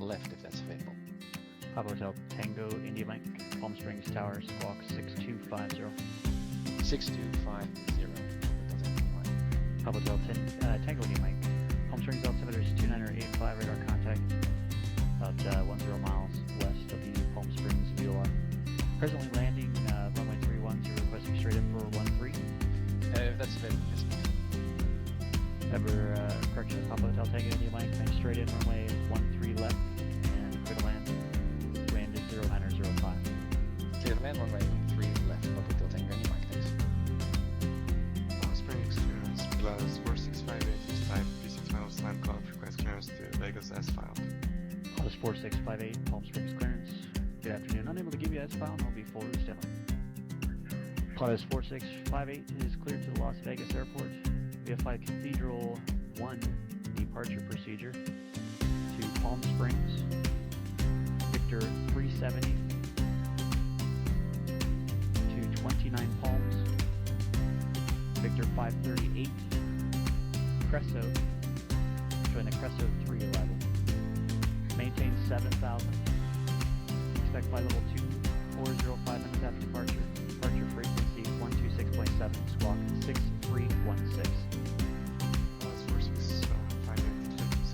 left if that's available. Papa Hotel Tango India Mike, Palm Springs Tower, Squawk 6250. 6250. Papa Hotel Tango India Mike, Palm Springs altimeter is 29085, radar contact about 10 miles west of the Palm Springs VOR. Presently landing runway 31, you're requesting straight in for 13. If that's available, yes please. Correction, Papa Hotel Tango India Mike, then straight in runway 13 left, and clear to land, wind is 0905. Clear to land, runway 3 left, Papa Hotel Tango India Mike, thanks. Palm Springs clearance plus 4658 is type PC files land call request clearance to Vegas S file. Plus 4658, Palm Springs clearance. Good afternoon. Unable to give you S file, and will be forward standby. Plus 4658 is cleared to the Las Vegas Airport. VFI Cathedral 1 departure procedure to Palm Springs. Victor 370 to 29 Palms. Victor 538. Cresso. Join the Cresso 311. Maintain 7,000. Expect flight level 2405 minutes after departure. Departure frequency 126.7. Squawk 6316. Plus 4658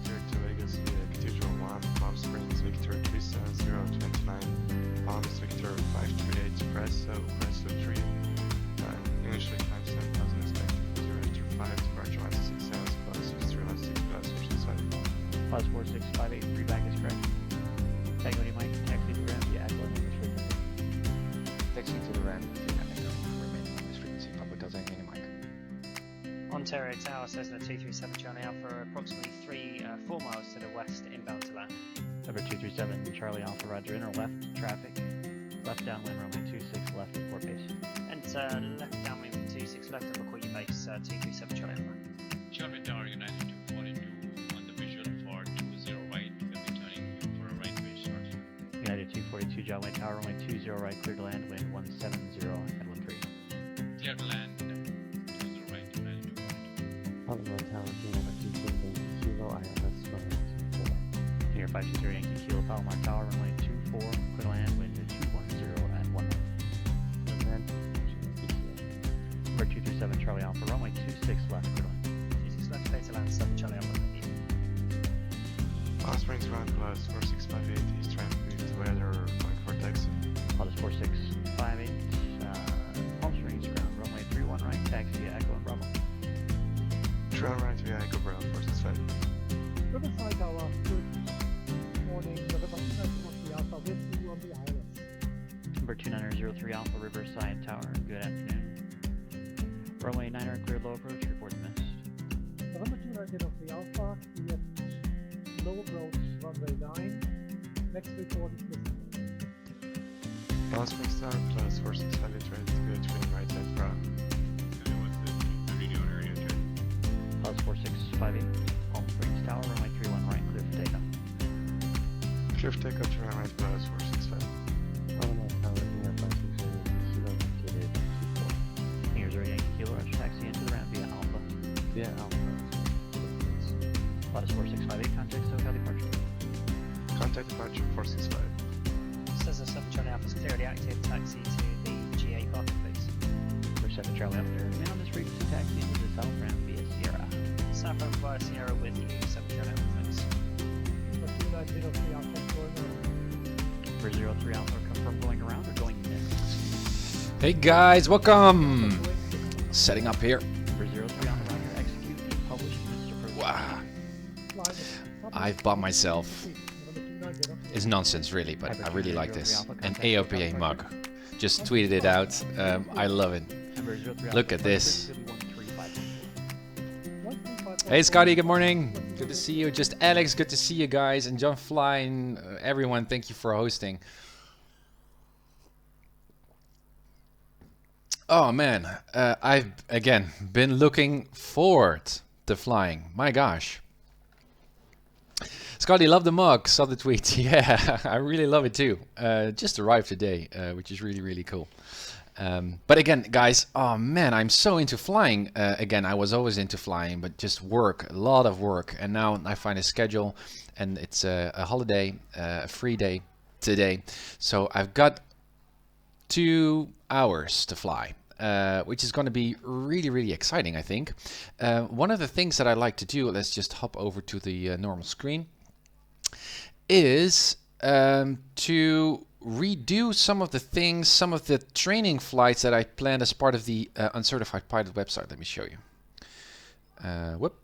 cleared to Vegas via Cathedral 1, Palm Springs, Victor 37029, Palms, Victor 538, Presso 3. Initially climb 7,000, expected for 0 after 5, departure 166 hours, plus 6316 plus 4658. Plus 4658, 3 back is correct. Tango India Mike, taxi to ground via Aqua English frequency. Taxiing to the ramp, remaining on this frequency, Papa Hotel Tango India Mike. Ontario Tower, Cessna 237 Charlie Alpha, approximately 4 miles to the west, inbound to land. Number 237, Charlie Alpha, Roger, inner left, traffic. Left downwind, runway 26 left, report base. Enter left downwind 26 left, and record your base 237 Charlie Alpha. Charlie Tower United 242 on the visual for 20 right, we'll be turning for a right base shortly. United 242, John Wayne Tower, runway 20 right, clear to land, wind 170 at 13. Clear to land, 20 right, United 242. Papa Hotel Tango 260 ILS runway 24. Senior 520 Yankee Kilo, Palomar Tower, runway 24, clear to land, wind 210 at 1 knot. Number 237, Charlie Alpha, runway 26 left, clear to land. 26 left, clear to land 7 Charlie Alpha. Thank you. Palm Springs ground plus 4658 is traffic to weather going for taxi. Plus 4658, Palm Springs ground, runway 31 right, taxi via Echo and Bravo. Trail right via Echo Bravo 465. Riverside Tower, good morning. The Riverside of the Alpha with you on the ILS. Number 2903 Alpha, Riverside Tower, good afternoon. Runway 9 clear low approach, reports missed. November 290 of the Alpha, we have low approach runway 9. Next report is missing. Palm Springs Tower plus 4658 ready to go twin right side Bravo. What's the radio area check? Plus 4658, Palm Springs Tower, runway 31 right, clear for takeoff. Clear for takeoff to run right plus 465. Papa Tower India 560 Kilo located 24. Here's our Yankee Kilo, Archer taxi into the ramp via Alpha. Via Alpha. Plus 4658, contact SoCal departure. Contact departure 465. Cessna 7 Charlie Alpha is clearly active. Taxi to the GA parking place. For 7 Charlie Alpha, remain on this frequency, taxi into the south ramp via Sierra. South ramp via Sierra with you, 7 Charlie Alpha. Thanks. Number 290 of the Alpha going on. For 03 Alpha, confirm going around or going missed. Hey guys, welcome! Setting up here. For 03 Alpha, Roger, execute the published Mr. Pro. Wow. I've bought myself. It's nonsense really, but I really like this. An AOPA mug. Just tweeted it out. I love it. Look at this. Hey Scotty, good morning. Good to see you. Just Alex, good to see you guys. And John Fly and everyone, thank you for hosting. Oh man, I've again been looking forward to flying. My gosh. Scotty, love the mug. Saw the tweet. Yeah, I really love it too. Just arrived today, which is really, really cool. But again, guys, oh man, I'm so into flying. Again, I was always into flying, but just work, a lot of work. And now I find a schedule, and it's a holiday, a free day today. So I've got 2 hours to fly, which is going to be really, really exciting, I think. One of the things that I like to do, let's just hop over to the normal screen, is to redo some of the things, some of the training flights that I planned as part of the Uncertified Pilot website. Let me show you. Whoop.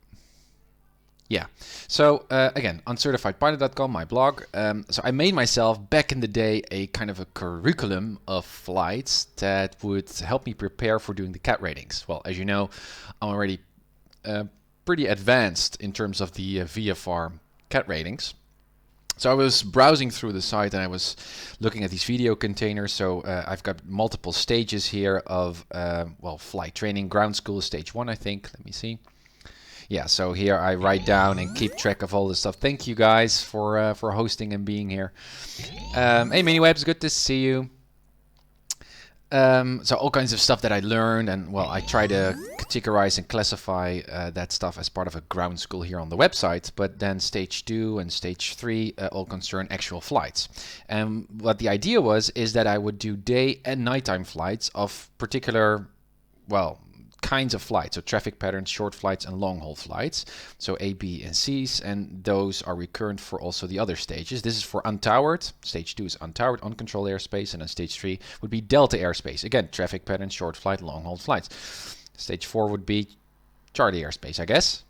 Yeah. So again, uncertifiedpilot.com, my blog. So I made myself back in the day a kind of a curriculum of flights that would help me prepare for doing the CAT ratings. Well, as you know, I'm already pretty advanced in terms of the VFR CAT ratings. So I was browsing through the site and I was looking at these video containers. So I've got multiple stages here of, well, flight training. Ground school is stage 1, I think. Let me see. Yeah, so here I write down and keep track of all this stuff. Thank you guys for hosting and being here. Hey, MiniWebs, good to see you. So all kinds of stuff that I learned, and well, I try to categorize and classify that stuff as part of a ground school here on the website. But then stage 2 and stage 3 all concern actual flights. And what the idea was is that I would do day and nighttime flights of particular, well, kinds of flights, so traffic patterns, short flights and long haul flights, so A, B and C's, and those are recurrent for also the other stages. This is for untowered. Stage 2 is untowered, uncontrolled airspace, and then stage 3 would be delta airspace. Again, traffic patterns, short flight, long haul flights. Stage 4 would be Charlie airspace, I guess.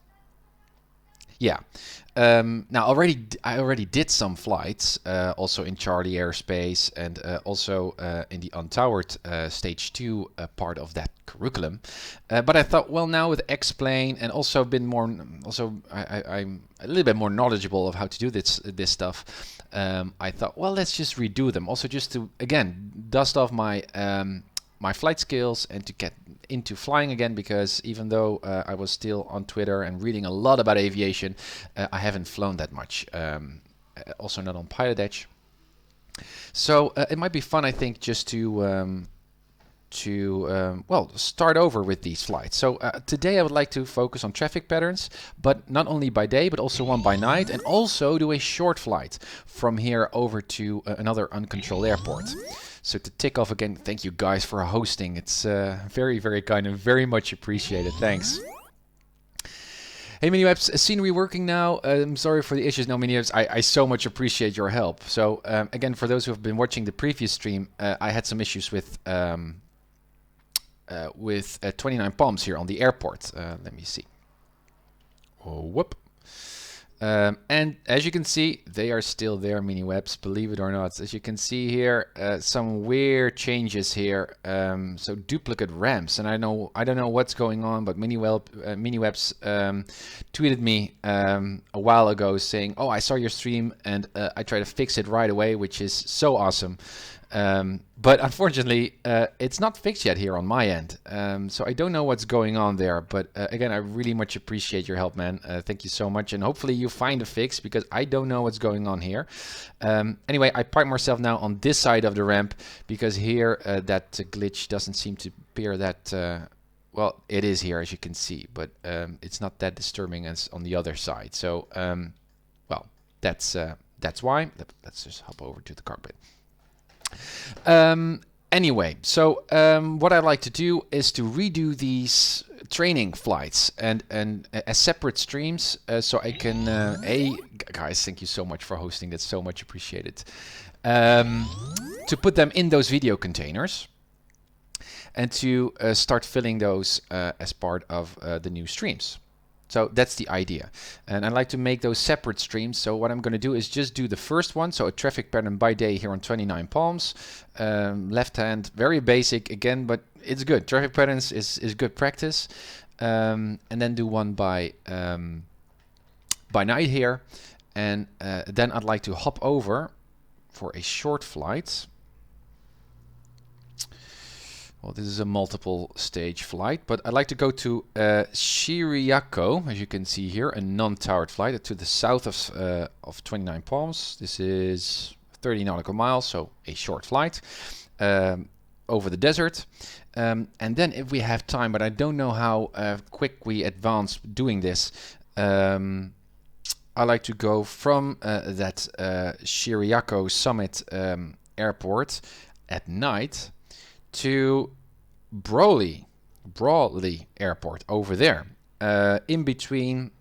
Yeah. Now I already did some flights also in Charlie airspace and also in the untowered stage 2 part of that curriculum. But I thought, well, now with X-Plane and also been more, I'm a little bit more knowledgeable of how to do this stuff. I thought, well, let's just redo them. Also, just to again dust off my my flight skills and to get into flying again, because even though I was still on Twitter and reading a lot about aviation, I haven't flown that much. Also not on PilotEdge. So it might be fun, I think, just to well, start over with these flights. So today I would like to focus on traffic patterns, but not only by day, but also one by night, and also do a short flight from here over to another uncontrolled airport. So to tick off again, thank you guys for hosting. It's very, very kind and very much appreciated. Thanks. Hey, MiniWebs, scenery working now? I'm sorry for the issues. No, MiniWebs, I so much appreciate your help. So again, for those who have been watching the previous stream, I had some issues with 29 Palms here on the airport. Let me see. Oh, whoop. And as you can see, they are still there, MiniWebs, believe it or not. As you can see here, some weird changes here. So duplicate ramps, and I don't know what's going on, but MiniWebs tweeted me a while ago saying, "Oh, I saw your stream and I tried to fix it right away," which is so awesome. But unfortunately, it's not fixed yet here on my end. So I don't know what's going on there. But again, I really much appreciate your help, man. Thank you so much. And hopefully you find a fix, because I don't know what's going on here. Anyway, I park myself now on this side of the ramp, because here that glitch doesn't seem to appear that... well, it is here, as you can see. But it's not that disturbing as on the other side. So, well, that's why. Let's just hop over to the cockpit. Anyway, so what I like to do is to redo these training flights and as separate streams, so I can guys, thank you so much for hosting. That's so much appreciated. To put them in those video containers and to start filling those as part of the new streams. So that's the idea, and I like to make those separate streams. So what I'm going to do is just do the first one, so a traffic pattern by day here on 29 Palms, left hand, very basic again, but it's good. Traffic patterns is good practice, and then do one by night here, and then I'd like to hop over for a short flight. Well, this is a multiple stage flight, but I'd like to go to Shiriako, as you can see here, a non-towered flight to the south of 29 Palms. This is 30 nautical miles, so a short flight. over the desert. And then if we have time, but I don't know how quick we advance doing this, I like to go from that Shiriako Summit airport at night to Brawley Airport over there, in between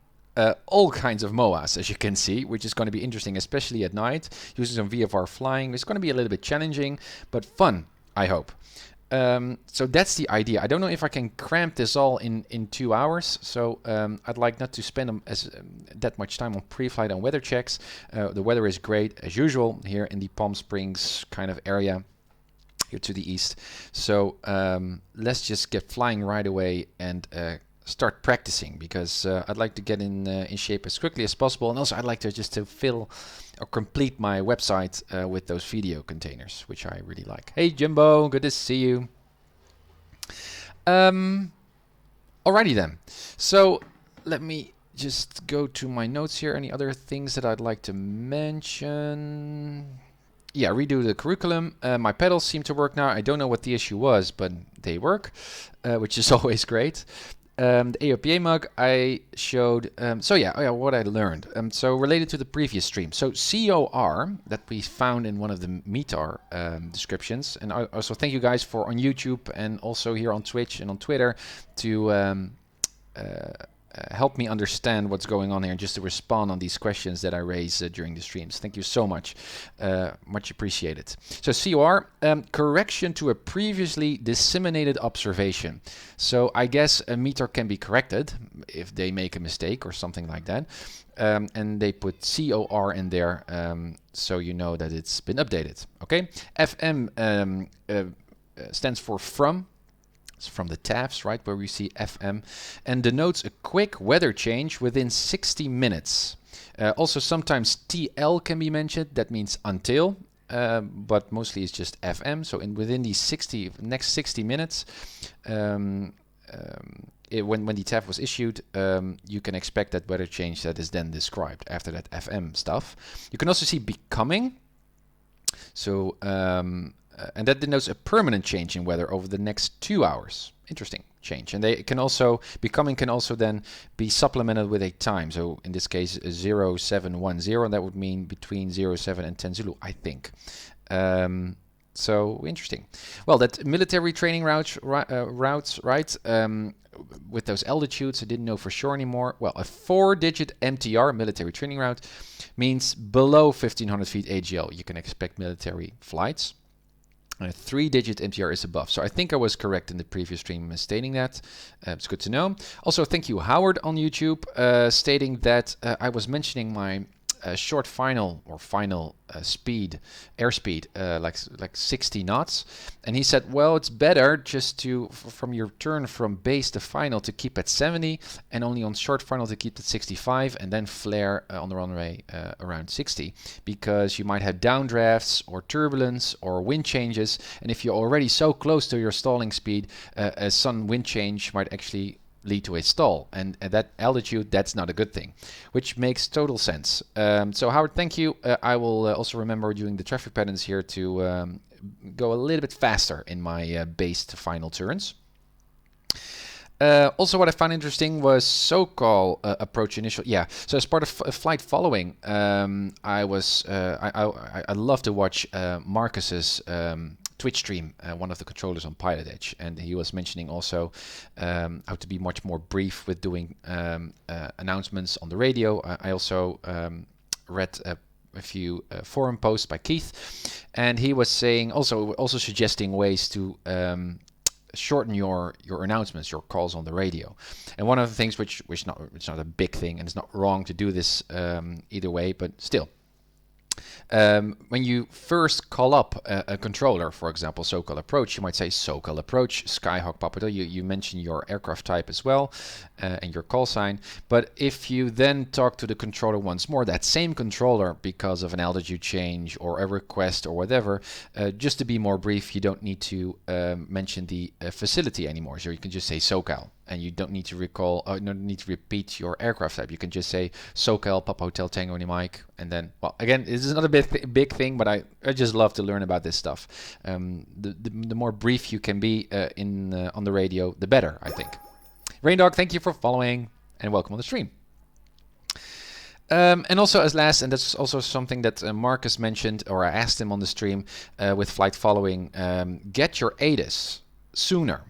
all kinds of MOAs, as you can see, which is going to be interesting, especially at night, using some VFR flying. It's going to be a little bit challenging, but fun, I hope. So that's the idea. I don't know if I can cramp this all in 2 hours, so I'd like not to spend that much time on pre-flight and weather checks. The weather is great, as usual, here in the Palm Springs kind of area, here to the east. So let's just get flying right away and start practicing, because I'd like to get in shape as quickly as possible, and also I'd like to fill or complete my website with those video containers, which I really like. Hey Jimbo, good to see you. Alrighty then. So let me just go to my notes here. Any other things that I'd like to mention? Yeah, redo the curriculum. My pedals seem to work now. I don't know what the issue was, but they work, which is always great. The AOPA mug I showed. So yeah, what I learned. So related to the previous stream. So COR that we found in one of the METAR descriptions. And I also thank you guys for on YouTube and also here on Twitch and on Twitter to help me understand what's going on here and just to respond on these questions that I raise during the streams. Thank you so much. Much appreciated. So COR, correction to a previously disseminated observation. So I guess a meter can be corrected if they make a mistake or something like that. And they put COR in there so you know that it's been updated. Okay. FM stands for from. From the tabs, right, where we see FM, and denotes a quick weather change within 60 minutes. Also, sometimes TL can be mentioned. That means until, but mostly it's just FM. So within these next 60 minutes, when the tab was issued, you can expect that weather change that is then described after that FM stuff. You can also see becoming. So and that denotes a permanent change in weather over the next 2 hours. Interesting change. And becoming can also then be supplemented with a time. So in this case, 0710, that would mean between 07 and 10 Zulu, I think. So interesting. Well, that military training routes, right? With those altitudes, I didn't know for sure anymore. Well, a 4-digit MTR, military training route, means below 1500 feet AGL. You can expect military flights. A 3-digit MTR is above. So I think I was correct in the previous stream stating that. It's good to know. Also, thank you, Howard, on YouTube, stating that I was mentioning my short final or final airspeed, like 60 knots. And he said, well, it's better just to, from your turn from base to final, to keep at 70, and only on short final to keep at 65, and then flare on the runway around 60, because you might have downdrafts or turbulence or wind changes. And if you're already so close to your stalling speed, a sudden wind change might actually lead to a stall, and at that altitude that's not a good thing, which makes total sense. So Howard, thank you. I will also remember during the traffic patterns here to go a little bit faster in my base to final turns. Also, what I found interesting was SoCal approach initial. Yeah, so as part of flight following, I love to watch Marcus's Twitch stream, one of the controllers on PilotEdge, and he was mentioning also how to be much more brief with doing announcements on the radio. I also read a few forum posts by Keith, and he was saying also suggesting ways to shorten your announcements, your calls on the radio. And one of the things which it's not a big thing, and it's not wrong to do this either way, but still. When you first call up a controller, for example, SoCal approach, you might say SoCal approach, Skyhawk Papado. You mention your aircraft type as well and your call sign. But if you then talk to the controller once more, that same controller, because of an altitude change or a request or whatever, just to be more brief, you don't need to mention the facility anymore. So you can just say SoCal. and you don't need to recall, don't need to repeat your aircraft type. You can just say SoCal, Papa Hotel Tango Mike, and then, well, again, this is not a big thing, but I just love to learn about this stuff. The more brief you can be on the radio, the better, I think. Raindog, thank you for following, and welcome on the stream. And also as last, and that's also something that Marcus mentioned, or I asked him on the stream with flight following, get your ATIS sooner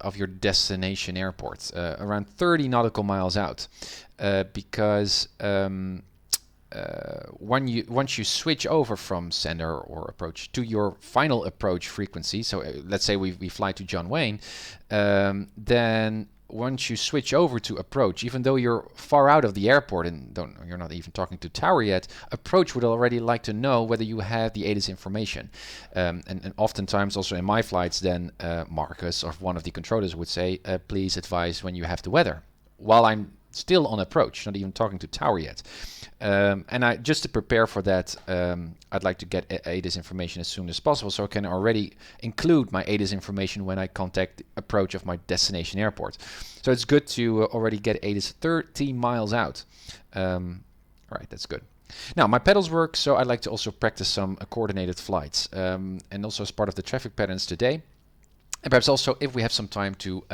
of your destination airport, around 30 nautical miles out, because once you switch over from sender or approach to your final approach frequency, so let's say we fly to John Wayne, then once you switch over to approach, even though you're far out of the airport and you're not even talking to tower yet, approach would already like to know whether you have the ATIS information. And oftentimes also in my flights, then Marcus or one of the controllers would say, please advise when you have the weather, while I'm still on approach, not even talking to tower yet. And just to prepare for that, I'd like to get ATIS information as soon as possible, so I can already include my ATIS information when I contact the approach of my destination airport. So it's good to already get ATIS 30 miles out. All right, that's good. Now, my pedals work, so I'd like to also practice some coordinated flights. And also as part of the traffic patterns today, and perhaps also if we have some time to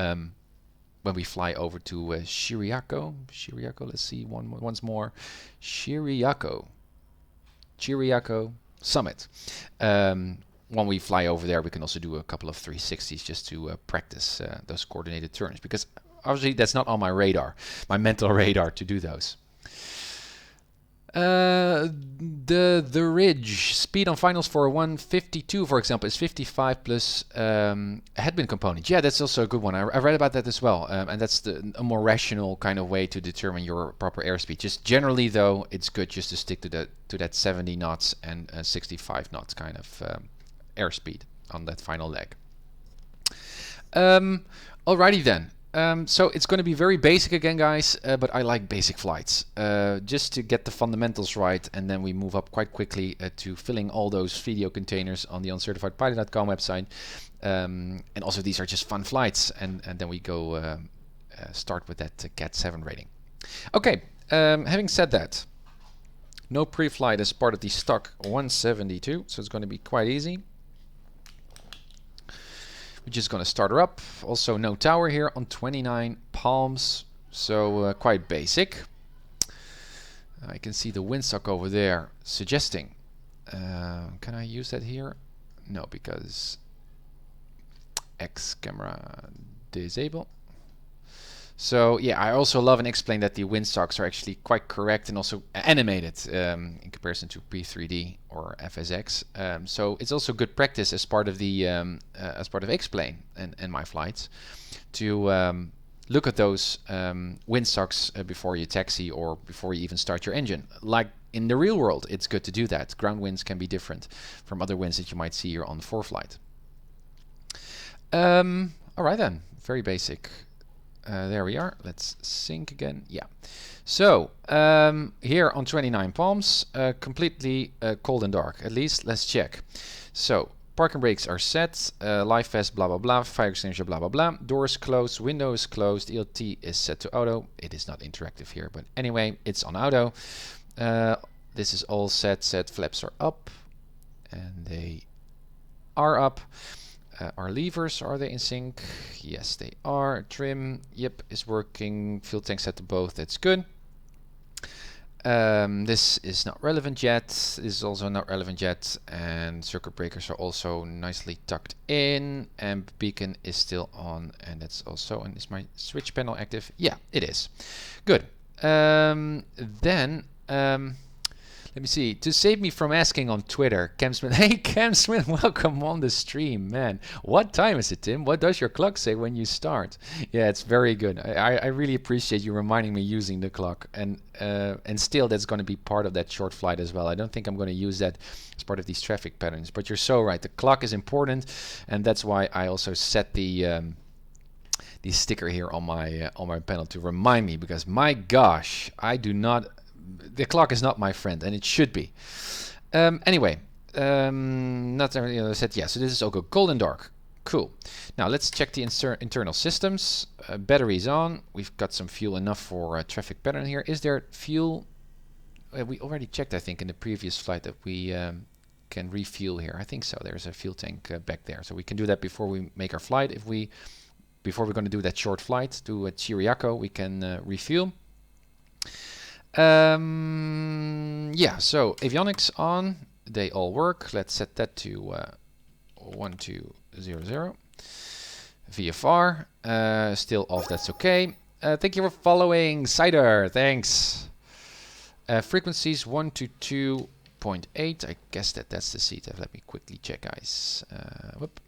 when we fly over to Chiriaco, let's see once more, Chiriaco Summit. When we fly over there, we can also do a couple of 360s just to practice those coordinated turns, because obviously that's not on my radar, my mental radar, to do those. The Ridge speed on finals for 152, for example, is 55 plus headwind component. Yeah, that's also a good one. I read about that as well, and that's a more rational kind of way to determine your proper airspeed. Just generally, though, it's good just to stick to that 70 knots and 65 knots kind of airspeed on that final leg. Alrighty then. So it's going to be very basic again, guys, but I like basic flights, just to get the fundamentals right, and then we move up quite quickly to filling all those video containers on the UncertifiedPilot.com website. And also these are just fun flights, and then we go start with that Cat 7 rating. Okay, having said that, no pre-flight as part of the stock 172, so it's going to be quite easy. We're just going to start her up. Also no tower here on 29 palms, so quite basic. I can see the windsock over there suggesting. Can I use that here? No, because X camera disable. So yeah, I also love and explain that the windsocks are actually quite correct and also animated in comparison to P3D or FSX. So it's also good practice as part of the explain and my flights to look at those windsocks before you taxi or before you even start your engine. Like in the real world, it's good to do that. Ground winds can be different from other winds that you might see here on ForeFlight. All right then, very basic. There we are. Let's sync again. Yeah. So here on 29 palms, completely cold and dark. At least let's check. So parking brakes are set. Live vest, blah blah blah. Fire extinguisher, blah blah blah. Doors closed. Window is closed. ELT is set to auto. It is not interactive here, but anyway, it's on auto. This is all set. Flaps are up, and they are up. Our levers, are they in sync? Yes, they are. Trim, yep, is working. Fuel tank set to both, that's good. This is not relevant yet. This is also not relevant yet. And circuit breakers are also nicely tucked in. And beacon is still on. And that's also, and is my switch panel active? Yeah, it is. Good. Let me see. To save me from asking on Twitter, Cam Smith. Hey, Cam Smith, welcome on the stream, man. What time is it, Tim? What does your clock say when you start? Yeah, it's very good. I really appreciate you reminding me using the clock. And still, that's going to be part of that short flight as well. I don't think I'm going to use that as part of these traffic patterns. But you're so right. The clock is important, and that's why I also set the sticker here on my panel to remind me. Because my gosh, I do not. The clock is not my friend, and it should be. Anyway, not everything I said. Yeah, so this is all good. Cold and dark. Cool. Now let's check the internal systems. Batteries on. We've got some fuel enough for traffic pattern here. Is there fuel? We already checked, I think, in the previous flight that we can refuel here. I think so. There's a fuel tank back there, so we can do that before we make our flight. Before we're going to do that short flight to Chiriaco, we can refuel. Yeah. So avionics on. They all work. Let's set that to 1200. VFR still off. That's okay. Thank you for following, Cider. Thanks. Frequencies 1 to 2.8. I guess that's the seat. Let me quickly check, guys. Whoop.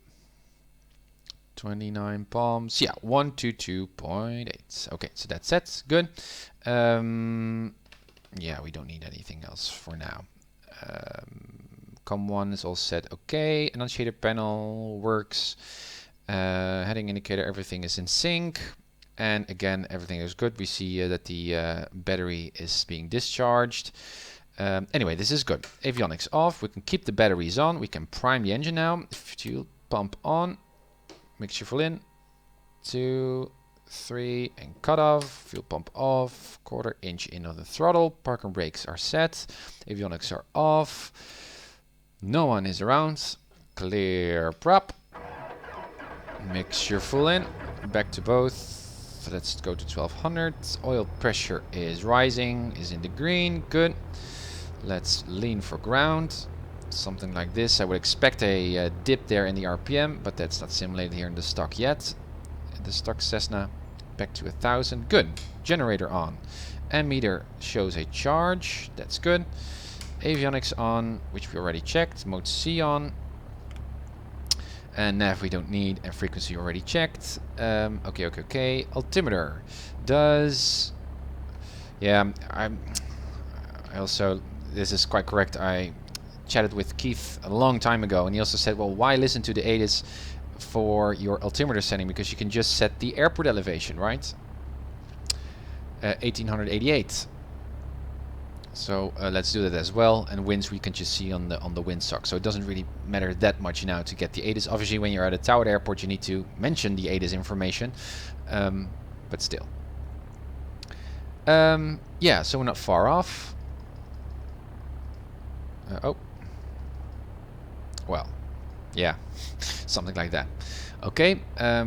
29 palms. Yeah, 1 to 2.8. Okay, so that's set. Good. Yeah, we don't need anything else for now. COM1 is all set. Okay. Annunciator panel works. Heading indicator, everything is in sync. And again, everything is good. We see that the battery is being discharged. Anyway, this is good. Avionics off. We can keep the batteries on. We can prime the engine now. Fuel pump on. Mixture full in. 2, 3, and cut off. Fuel pump off. 1/4 inch in on the throttle. Park and brakes are set. Avionics are off. No one is around. Clear prop. Mixture full in. Back to both. Let's go to 1200. Oil pressure is rising, is in the green. Good. Let's lean for ground. Something like this. I would expect a dip there in the RPM, but that's not simulated here in the stock yet. The stock Cessna back to 1000. Good. Generator on. Ammeter shows a charge. That's good. Avionics on, which we already checked. Mode C on. And nav we don't need, and frequency already checked. Okay. Altimeter does. Yeah, I also, this is quite correct. I chatted with Keith a long time ago, and he also said, well, why listen to the ATIS for your altimeter setting? Because you can just set the airport elevation, right? 1888. So let's do that as well, and winds we can just see on the windsock. So it doesn't really matter that much now to get the ATIS. Obviously, when you're at a towered airport, you need to mention the ATIS information, but still. Yeah, so we're not far off. Oh, well, yeah, something like that. Okay,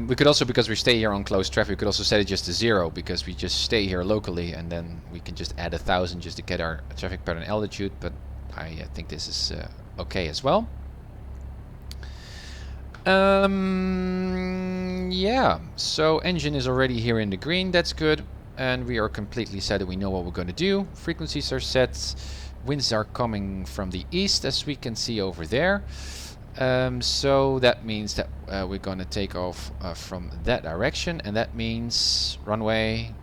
we could also, because we stay here on closed traffic, we could also set it just to 0, because we just stay here locally, and then we can just add 1000 just to get our traffic pattern altitude, but I think this is okay as well. Yeah, so engine is already here in the green, that's good, and we are completely set that we know what we're going to do. Frequencies are set, winds are coming from the east, as we can see over there. So that means that we're going to take off from that direction, and that means runway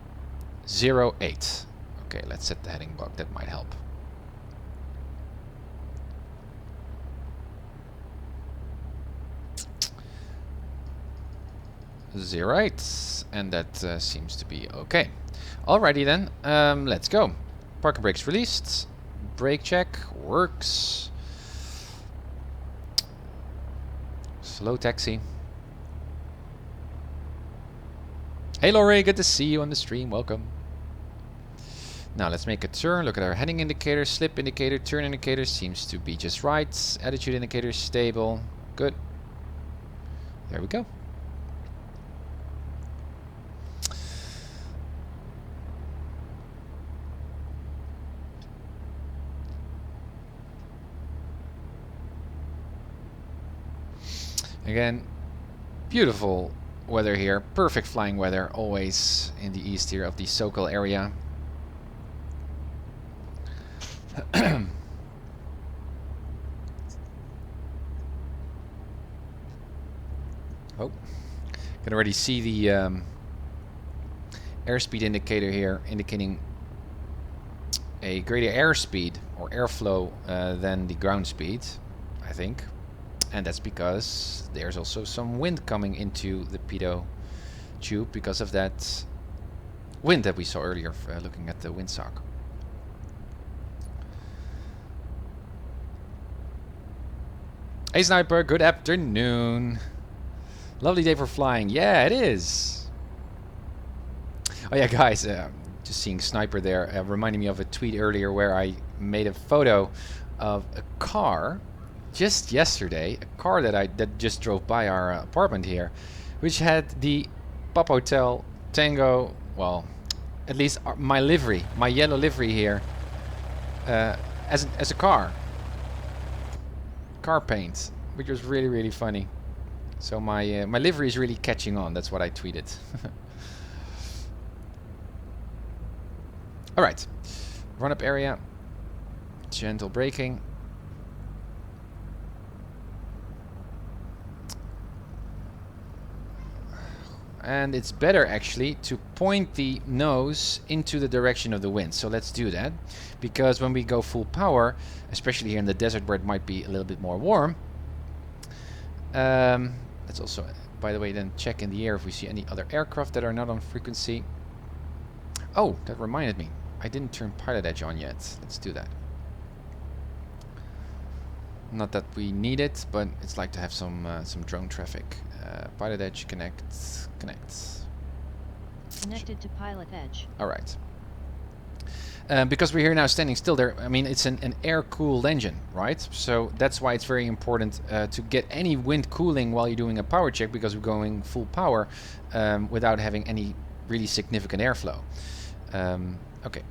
08. Okay, let's set the heading bug, that might help. Right, and that seems to be okay. Alrighty then, let's go. Park and brakes released. Brake check works. Slow taxi. Hey Laurie, good to see you on the stream. Welcome. Now let's make a turn. Look at our heading indicator, slip indicator, turn indicator seems to be just right. Attitude indicator stable. Good. There we go. Again, beautiful weather here, perfect flying weather, always in the east here of the Sokol area. Oh, can already see the airspeed indicator here, indicating a greater airspeed or airflow than the ground speed, I think. And that's because there's also some wind coming into the pitot tube because of that wind that we saw earlier looking at the windsock. Hey Sniper, good afternoon. Lovely day for flying. Yeah, it is. Oh yeah, guys, just seeing Sniper there reminding me of a tweet earlier where I made a photo of a car just yesterday, a car that just drove by our apartment here, which had the Pop Hotel Tango, well, at least my livery, my yellow livery here, as a car paint, which was really, really funny. So my livery is really catching on. That's what I tweeted. All right, run up area, gentle braking. And it's better actually to point the nose into the direction of the wind. So let's do that, because when we go full power, especially here in the desert where it might be a little bit more warm, let's also, by the way, then check in the air if we see any other aircraft that are not on frequency. Oh, that reminded me, I didn't turn PilotEdge on yet. Let's do that. Not that we need it, but it's like to have some drone traffic. PilotEdge connects. Connected to PilotEdge. All right. Because we're here now standing still there, I mean, it's an air-cooled engine, right? So that's why it's very important to get any wind cooling while you're doing a power check, because we're going full power without having any really significant airflow. Okay.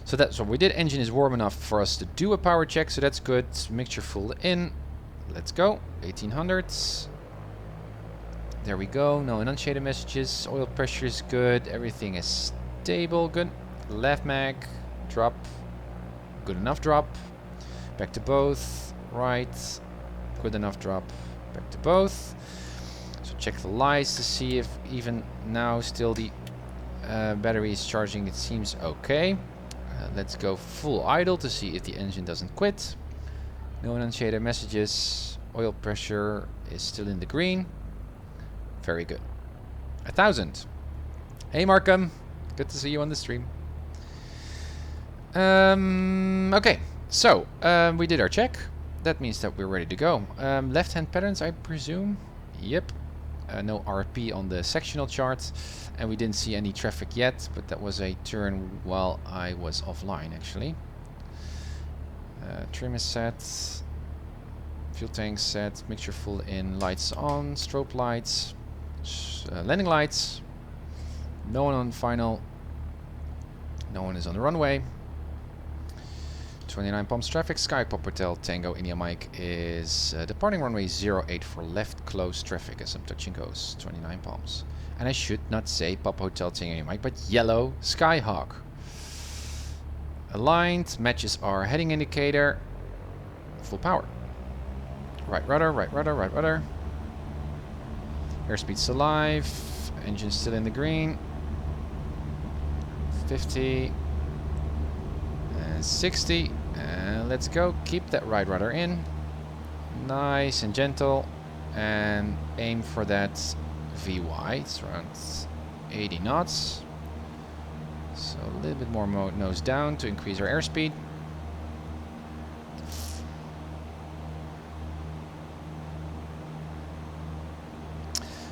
So that's what we did. Engine is warm enough for us to do a power check, so that's good. Mixture full in. Let's go. 1800s. There we go. No enunciated messages. Oil pressure is good. Everything is stable. Good. Left mag. Drop. Good enough drop. Back to both. Right. Good enough drop. Back to both. So check the lights to see if even now still the battery is charging. It seems okay. Let's go full idle to see if the engine doesn't quit. No enunciated messages. Oil pressure is still in the green. Very good. 1000. Hey Markham, good to see you on the stream. Okay, so we did our check. That means that we're ready to go. Left-hand patterns, I presume. Yep. No RP on the sectional chart, and we didn't see any traffic yet, but that was a turn while I was offline actually. Trim is set. Fuel tank set. Mixture full in. Lights on. Strobe lights. Landing lights. No one on final. No one is on the runway. 29 pumps traffic. Sky Pop Hotel Tango India Mike is departing runway 08 for left close traffic as I'm touching goes. 29 palms. And I should not say Pop Hotel Tango India Mike, but yellow Skyhawk. Aligned. Matches our heading indicator. Full power. Right rudder, right rudder, right rudder. Airspeed's alive. Engine still in the green. 50. And 60. And let's go. Keep that right rudder in. Nice and gentle. And aim for that VY. It's around 80 knots. So a little bit more nose down to increase our airspeed.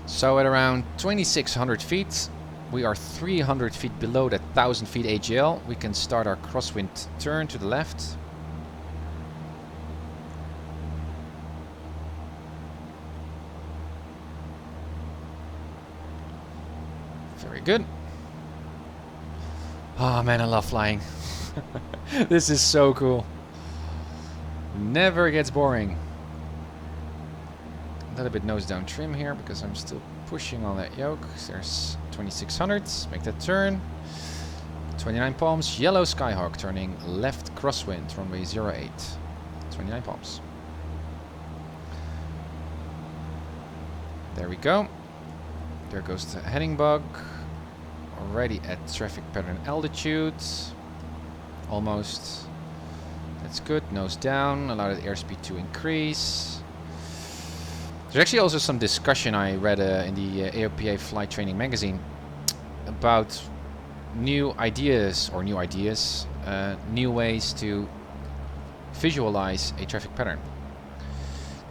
So at around 2600 feet, we are 300 feet below that 1000 feet AGL. We can start our crosswind turn to the left. Very good. Oh man, I love flying. This is so cool. Never gets boring. A little bit nose down trim here because I'm still pushing on that yoke. There's 2600. Make that turn. 29 palms. Yellow Skyhawk turning left crosswind, runway 08. 29 palms. There we go. There goes the heading bug. Already at traffic pattern altitude. Almost. That's good. Nose down. Allow the airspeed to increase. There's actually also some discussion I read in the AOPA Flight Training magazine about new ideas, new ways to visualize a traffic pattern.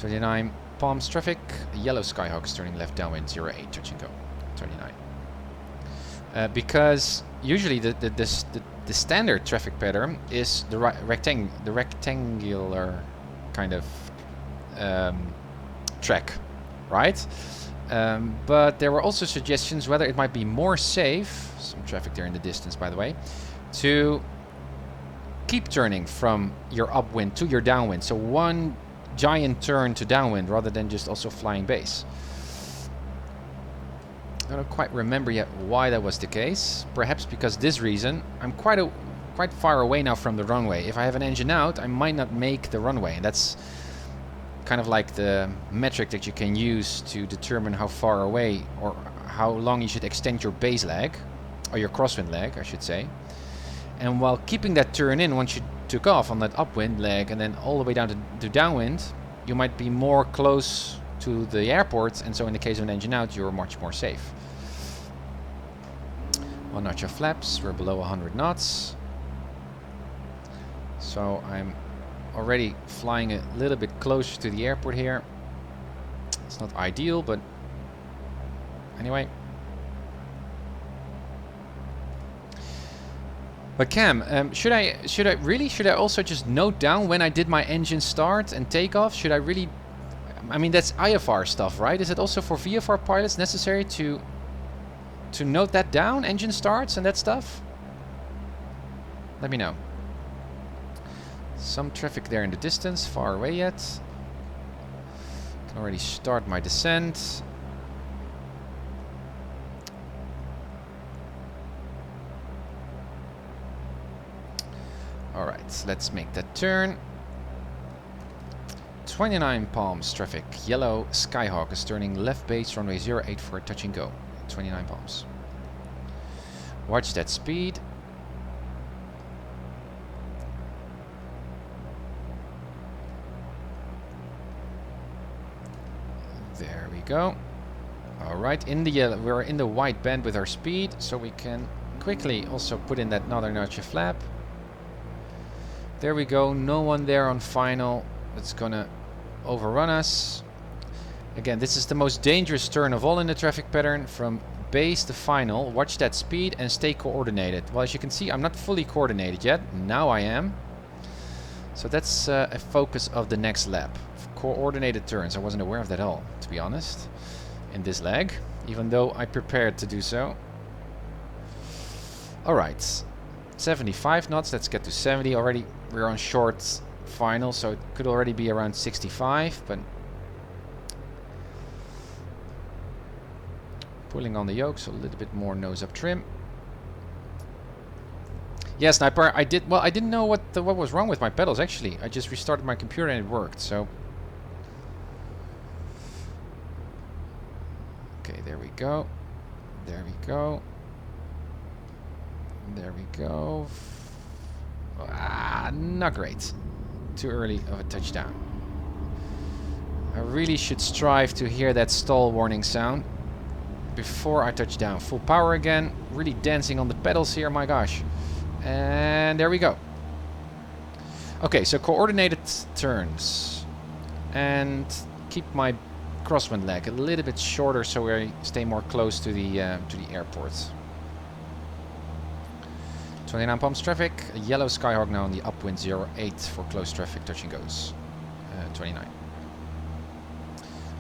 29 palms traffic. Yellow Skyhawk is turning left downwind 08, touch and go, 29. Because usually the standard traffic pattern is the rectangular kind of track, right? But there were also suggestions whether it might be more safe, some traffic there in the distance by the way, to keep turning from your upwind to your downwind. So one giant turn to downwind rather than just also flying base. I don't quite remember yet why that was the case. Perhaps because this reason, I'm quite far away now from the runway. If I have an engine out, I might not make the runway. And that's kind of like the metric that you can use to determine how far away or how long you should extend your base leg, or your crosswind leg, I should say. And while keeping that turn in, once you took off on that upwind leg and then all the way down to downwind, you might be more close to the airport, and so in the case of an engine out, you're much more safe. 1 notch of flaps, we're below 100 knots. So I'm already flying a little bit closer to the airport here. It's not ideal, but anyway. But Cam, should I also just note down when I did my engine start and takeoff? Should I really? I mean, that's IFR stuff, right? Is it also for VFR pilots necessary to note that down, engine starts and that stuff? Let me know. Some traffic there in the distance, far away yet. Can already start my descent. Alright, let's make that turn. 29 palms traffic. Yellow Skyhawk is turning left base runway 08 for a touch and go. 29 palms. Watch that speed. There we go. Alright, in the yellow, we're in the white band with our speed, so we can quickly also put in that another notch of flap. There we go, no one there on final. It's gonna overrun us. Again, this is the most dangerous turn of all in the traffic pattern, from base to final. Watch that speed and stay coordinated. Well, as you can see, I'm not fully coordinated yet. Now I am. So that's a focus of the next lap. Coordinated turns. I wasn't aware of that at all, to be honest, in this leg, even though I prepared to do so. Alright. 75 knots. Let's get to 70 already. We're on short final, so it could already be around 65, but pulling on the yoke, so a little bit more nose up trim. Yeah, Sniper, I didn't know what was wrong with my pedals actually. I just restarted my computer and it worked, so okay, there we go. There we go. There we go. Ah, not great. Too early of a touchdown. I really should strive to hear that stall warning sound before I touch down. Full power again. Really dancing on the pedals here, my gosh. And there we go. Okay, so coordinated turns. And keep my crosswind leg a little bit shorter so I stay more close to the airport. 29 palms traffic. A yellow Skyhawk now on the upwind 08 for close traffic, touch and goes. 29.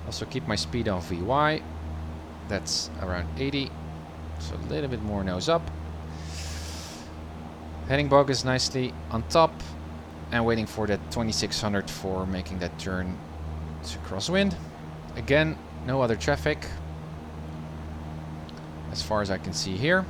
Also keep my speed on VY. That's around 80. So a little bit more nose up. Heading bog is nicely on top. And waiting for that 2600 for making that turn to crosswind. Again, no other traffic as far as I can see here.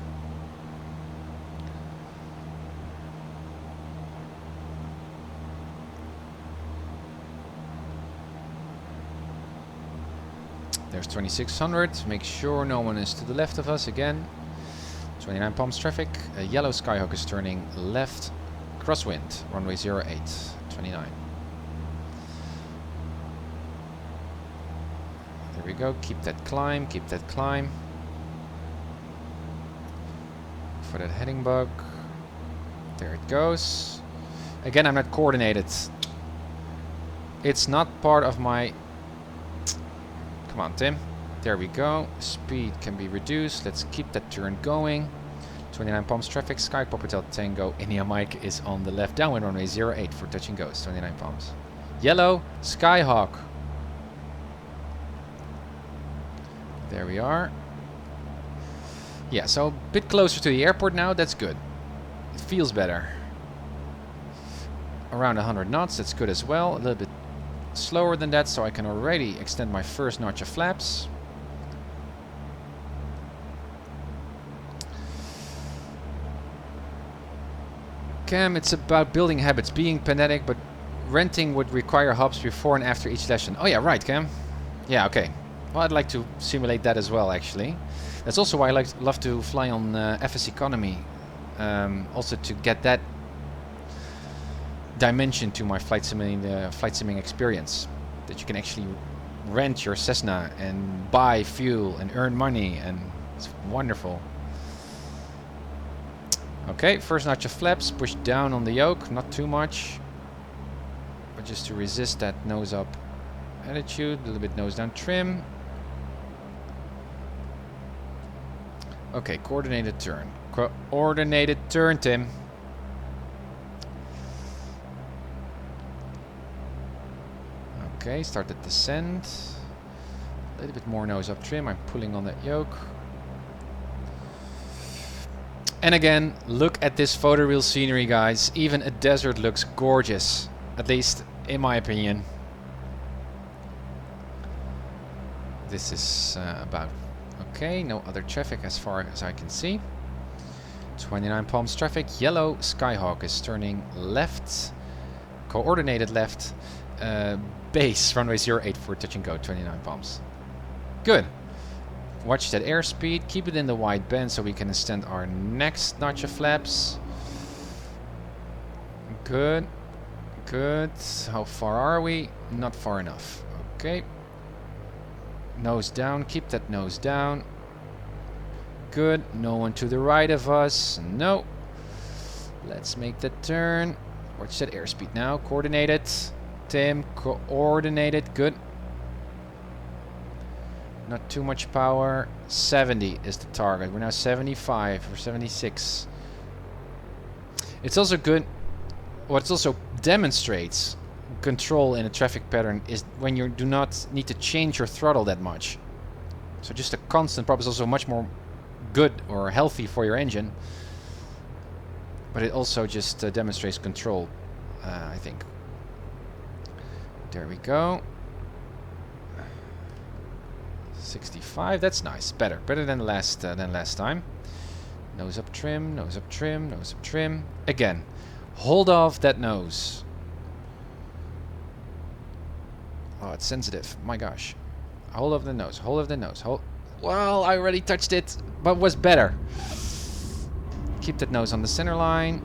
There's 2600. Make sure no one is to the left of us again. 29 palms traffic. A yellow Skyhawk is turning left crosswind, runway 08, 29. There we go. Keep that climb. Keep that climb. For that heading bug. There it goes. Again, I'm not coordinated. It's not part of my Come on, Tim. There we go. Speed can be reduced. Let's keep that turn going. 29 palms traffic. Sky Hotel Tango. India Mike is on the left. Downwind runway 08 for touch and goes. 29 palms. Yellow Skyhawk. There we are. Yeah, so a bit closer to the airport now. That's good. It feels better. Around 100 knots. That's good as well. A little bit slower than that, so I can already extend my first notch of flaps. Cam, it's about building habits, being pedantic, but renting would require hops before and after each lesson. Oh yeah, right, Cam. Yeah, okay. Well, I'd like to simulate that as well, actually. That's also why I love to fly on FS Economy. Also to get that dimension to my flight simming experience. That you can actually rent your Cessna and buy fuel and earn money, and it's wonderful. Okay, first notch of flaps, push down on the yoke, not too much, but just to resist that nose up attitude, a little bit nose down trim. Okay, coordinated turn. Coordinated turn, Tim. Okay, start the descent. A little bit more nose up trim, I'm pulling on that yoke. And again, look at this photoreal scenery, guys. Even a desert looks gorgeous, at least in my opinion. This is about okay. No other traffic as far as I can see. 29 palms traffic. Yellow Skyhawk is turning left, coordinated left. Base runway 08 for touch and go. 29 palms. Good. Watch that airspeed, keep it in the wide band so we can extend our next notch of flaps. Good, good. How far are we? Not far enough. Okay. Nose down, keep that nose down. Good, no one to the right of us. No. Let's make the turn. Watch that airspeed now, coordinated. Tim, coordinated, good. Not too much power. 70 is the target. We're now 75 or 76. It's also good. What it also demonstrates control in a traffic pattern is when you do not need to change your throttle that much. So just a constant prop is also much more good or healthy for your engine. But it also just demonstrates control, I think. There we go. 65, that's nice. Better than last time. Nose up trim, nose up trim, nose up trim. Again, hold off that nose. Oh, it's sensitive. My gosh. Hold off the nose. Hold off the nose. Hold. Well, I already touched it, but was better. Keep that nose on the center line.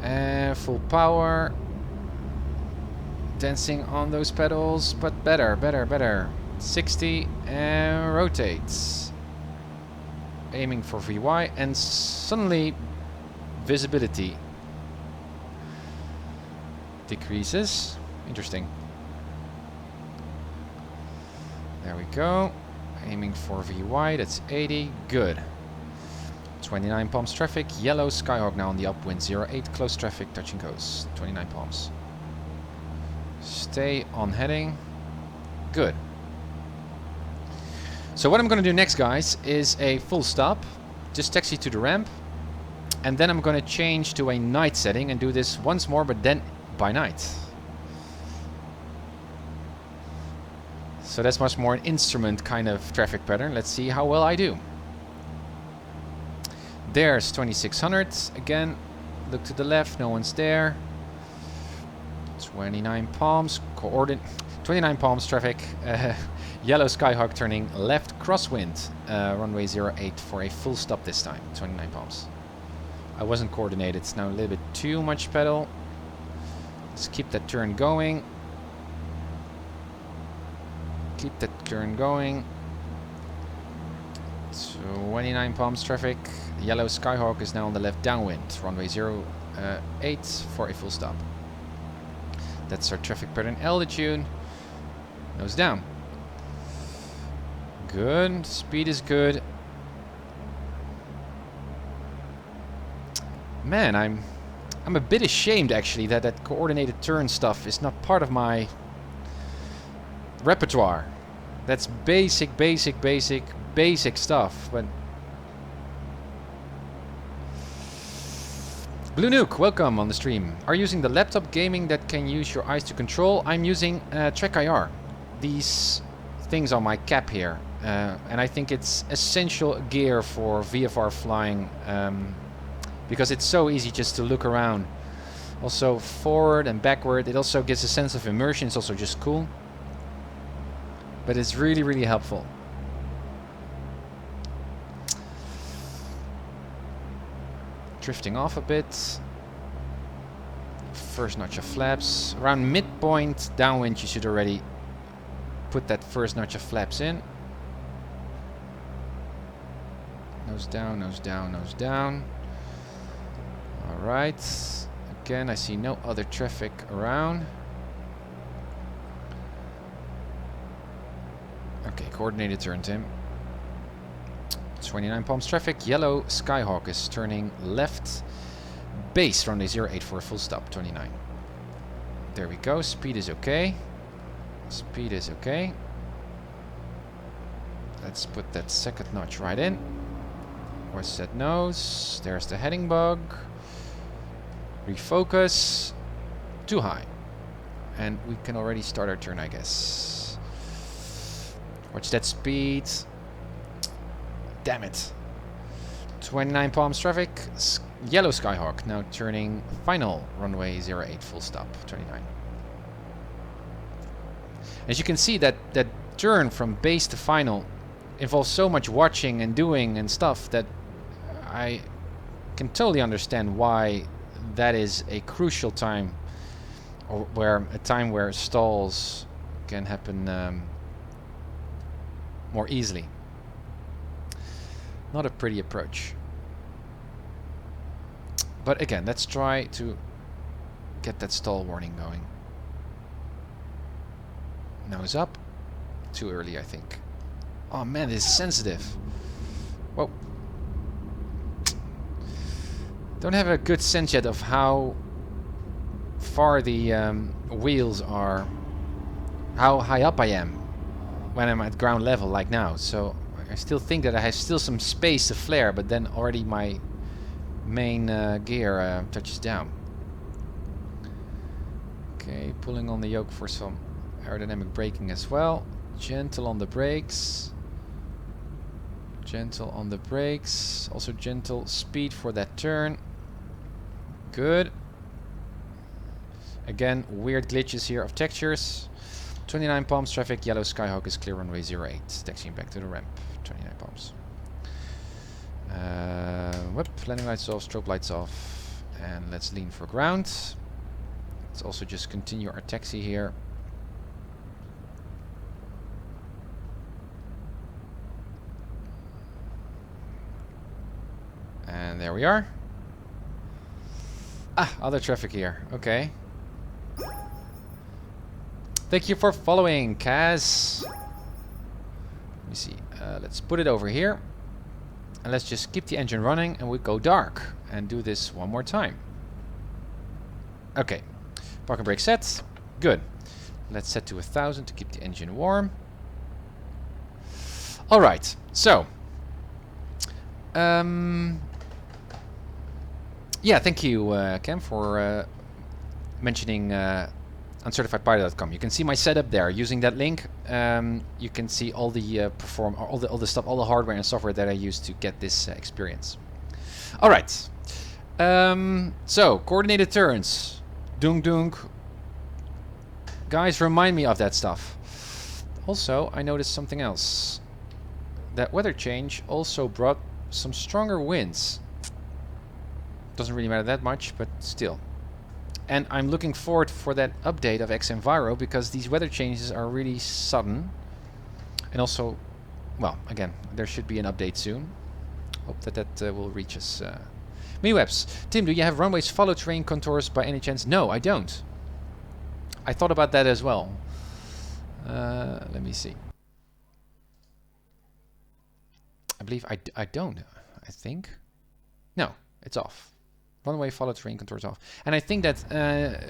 And full power. Dancing on those pedals, but better, better, better. 60 and rotates. Aiming for VY, and suddenly visibility decreases. Interesting. There we go. Aiming for VY, that's 80. Good. 29 palms traffic. Yellow Skyhawk now on the upwind. 08 close traffic, touch and goes. 29 palms. Stay on heading. Good. So what I'm going to do next, guys, is a full stop. Just taxi to the ramp. And then I'm going to change to a night setting and do this once more, but then by night. So that's much more an instrument kind of traffic pattern. Let's see how well I do. There's 2600. Again, look to the left. No one's there. 29 palms. 29 palms traffic. Yellow Skyhawk turning left crosswind, runway 08 for a full stop this time. 29 palms. I wasn't coordinated. It's now a little bit too much pedal. Let's keep that turn going. Keep that turn going. 29 palms traffic. Yellow Skyhawk is now on the left downwind, runway 08 for a full stop. That's our traffic pattern altitude. Nose down. Good. Speed is good. Man, I'm a bit ashamed actually that coordinated turn stuff is not part of my repertoire. That's basic stuff, but Blue Nuke, welcome on the stream. Are you using the laptop gaming that can use your eyes to control? I'm using TrackIR. These things on my cap here, and I think it's essential gear for VFR flying. Because it's so easy just to look around. Also forward and backward. It also gives a sense of immersion. It's also just cool. But it's really helpful. Drifting off a bit. First notch of flaps. Around midpoint downwind you should already put that first notch of flaps in. Nose down, nose down, nose down. Alright, again I see no other traffic around. Okay, coordinated turn, Tim. 29 palms traffic, yellow Skyhawk is turning left. Base, runway 08 for a full stop, 29. There we go, speed is okay. Speed is okay. Let's put that second notch right in. Where's that nose? There's the heading bug. Refocus. Too high. And we can already start our turn, I guess. Watch that speed. Damn it. 29 palms traffic. Yellow Skyhawk now turning final. Runway 08 full stop. 29. As you can see, that turn from base to final involves so much watching and doing and stuff that I can totally understand why that is a crucial time, or where a time where stalls can happen more easily. Not a pretty approach. But again, let's try to get that stall warning going. Nose up. Too early, I think. Oh man, this is sensitive. Whoa. Don't have a good sense yet of how far the wheels are, how high up I am when I'm at ground level like now. So I still think that I have still some space to flare, but then already my main gear touches down. Okay, pulling on the yoke for some aerodynamic braking as well. Gentle on the brakes. Gentle on the brakes. Also gentle speed for that turn. Good. Again, weird glitches here of textures. 29 palms traffic. Yellow Skyhawk is clear runway 08. Taxiing back to the ramp. 29 palms. Whoop, landing lights off, strobe lights off. And let's lean for ground. Let's also just continue our taxi here. And there we are. Ah, other traffic here. Okay. Thank you for following, Kaz. Let me see. Let's put it over here. And let's just keep the engine running and we go dark. And do this one more time. Okay. Park and brake set. Good. Let's set to 1000 to keep the engine warm. Alright. So. Yeah, thank you, Cam, for mentioning UncertifiedPilot.com. You can see my setup there. Using that link, you can see all the all the stuff, all the hardware and software that I use to get this experience. All right. So coordinated turns, dunk dunk. Guys, remind me of that stuff. Also, I noticed something else. That weather change also brought some stronger winds. Doesn't really matter that much, but still. And I'm looking forward for that update of xEnviro because these weather changes are really sudden. And also, well, again, there should be an update soon. Hope that that will reach us. MiniWebs. Tim, do you have runways follow terrain contours by any chance? No, I don't. I thought about that as well. Let me see. I believe I don't. I think. No, it's off. Runway follow terrain contours off. And I think that,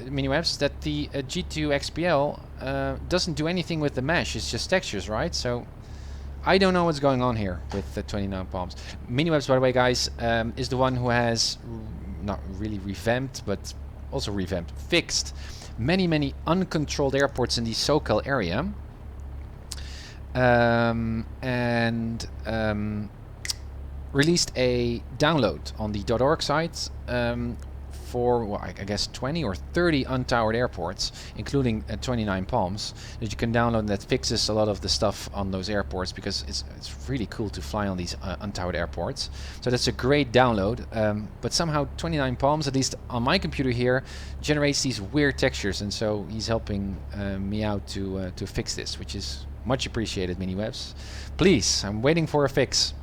MiniWebs, that the G2 XPL doesn't do anything with the mesh. It's just textures, right? So I don't know what's going on here with the 29 palms. MiniWebs, by the way, guys, is the one who has not really revamped, but also revamped, fixed many uncontrolled airports in the SoCal area. And released a download on the .org site for, well, I guess 20 or 30 untowered airports, including 29 Palms, that you can download, that fixes a lot of the stuff on those airports, because it's really cool to fly on these untowered airports. So that's a great download, but somehow 29 Palms, at least on my computer here, generates these weird textures, and so he's helping me out to fix this, which is much appreciated, MiniWebs. Please, I'm waiting for a fix.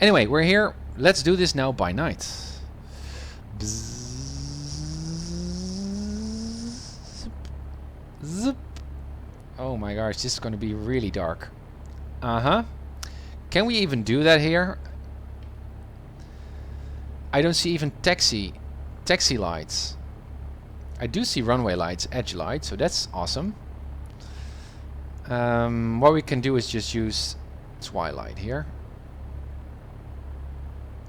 Anyway, we're here. Let's do this now by night. Zip. Oh my gosh, this is going to be really dark. Can we even do that here? I don't see even taxi lights. I do see runway lights, edge lights, so that's awesome. What we can do is just use twilight here.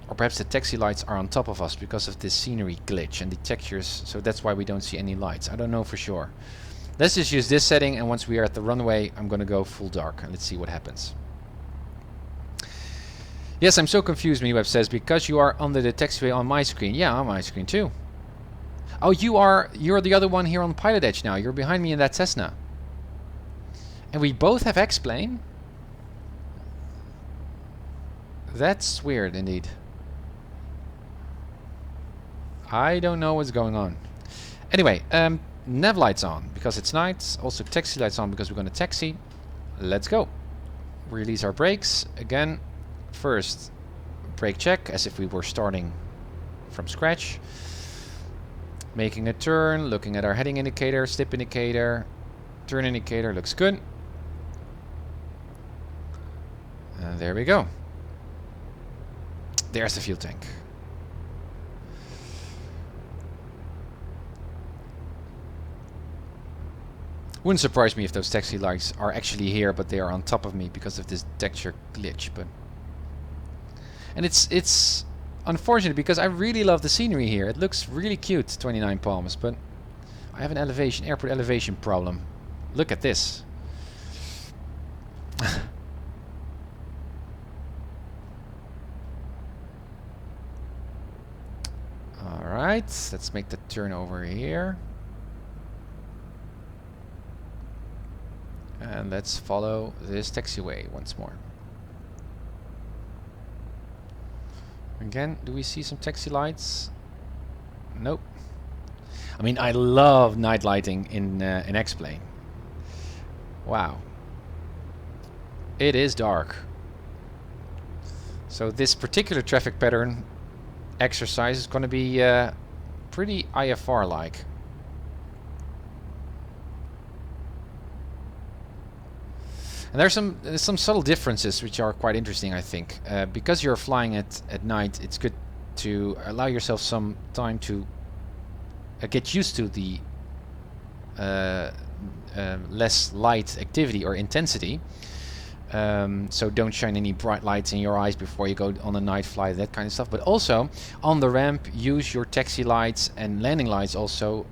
Or perhaps the taxi lights are on top of us because of this scenery glitch and the textures, so that's why we don't see any lights. I don't know for sure. Let's just use this setting, and once we are at the runway, I'm going to go full dark, and let's see what happens. Yes, I'm so confused, MiniWeb says, because you are under the taxiway on my screen. Yeah, on my screen too. Oh, you're the other one here on PilotEdge now. You're behind me in that Cessna. And we both have X-Plane? That's weird indeed. I don't know what's going on. Anyway, nav lights on because it's night. Also taxi lights on because we're going to taxi. Let's go. Release our brakes. Again, first brake check as if we were starting from scratch. Making a turn, looking at our heading indicator, slip indicator, turn indicator, looks good. And there we go. There's the fuel tank. Wouldn't surprise me if those taxi lights are actually here, but they are on top of me because of this texture glitch. And it's unfortunate because I really love the scenery here. It looks really cute, 29 Palms, but I have an airport elevation problem. Look at this. Alright, let's make the turn over here. And let's follow this taxiway once more. Again, do we see some taxi lights? Nope. I mean, I love night lighting in X-Plane. Wow. It is dark. So this particular traffic pattern exercise is going to be pretty IFR-like. And there's some subtle differences which are quite interesting, I think. Because you're flying at night, it's good to allow yourself some time to get used to the less light activity or intensity. So don't shine any bright lights in your eyes before you go on a night flight, that kind of stuff. But also, on the ramp, use your taxi lights and landing lights also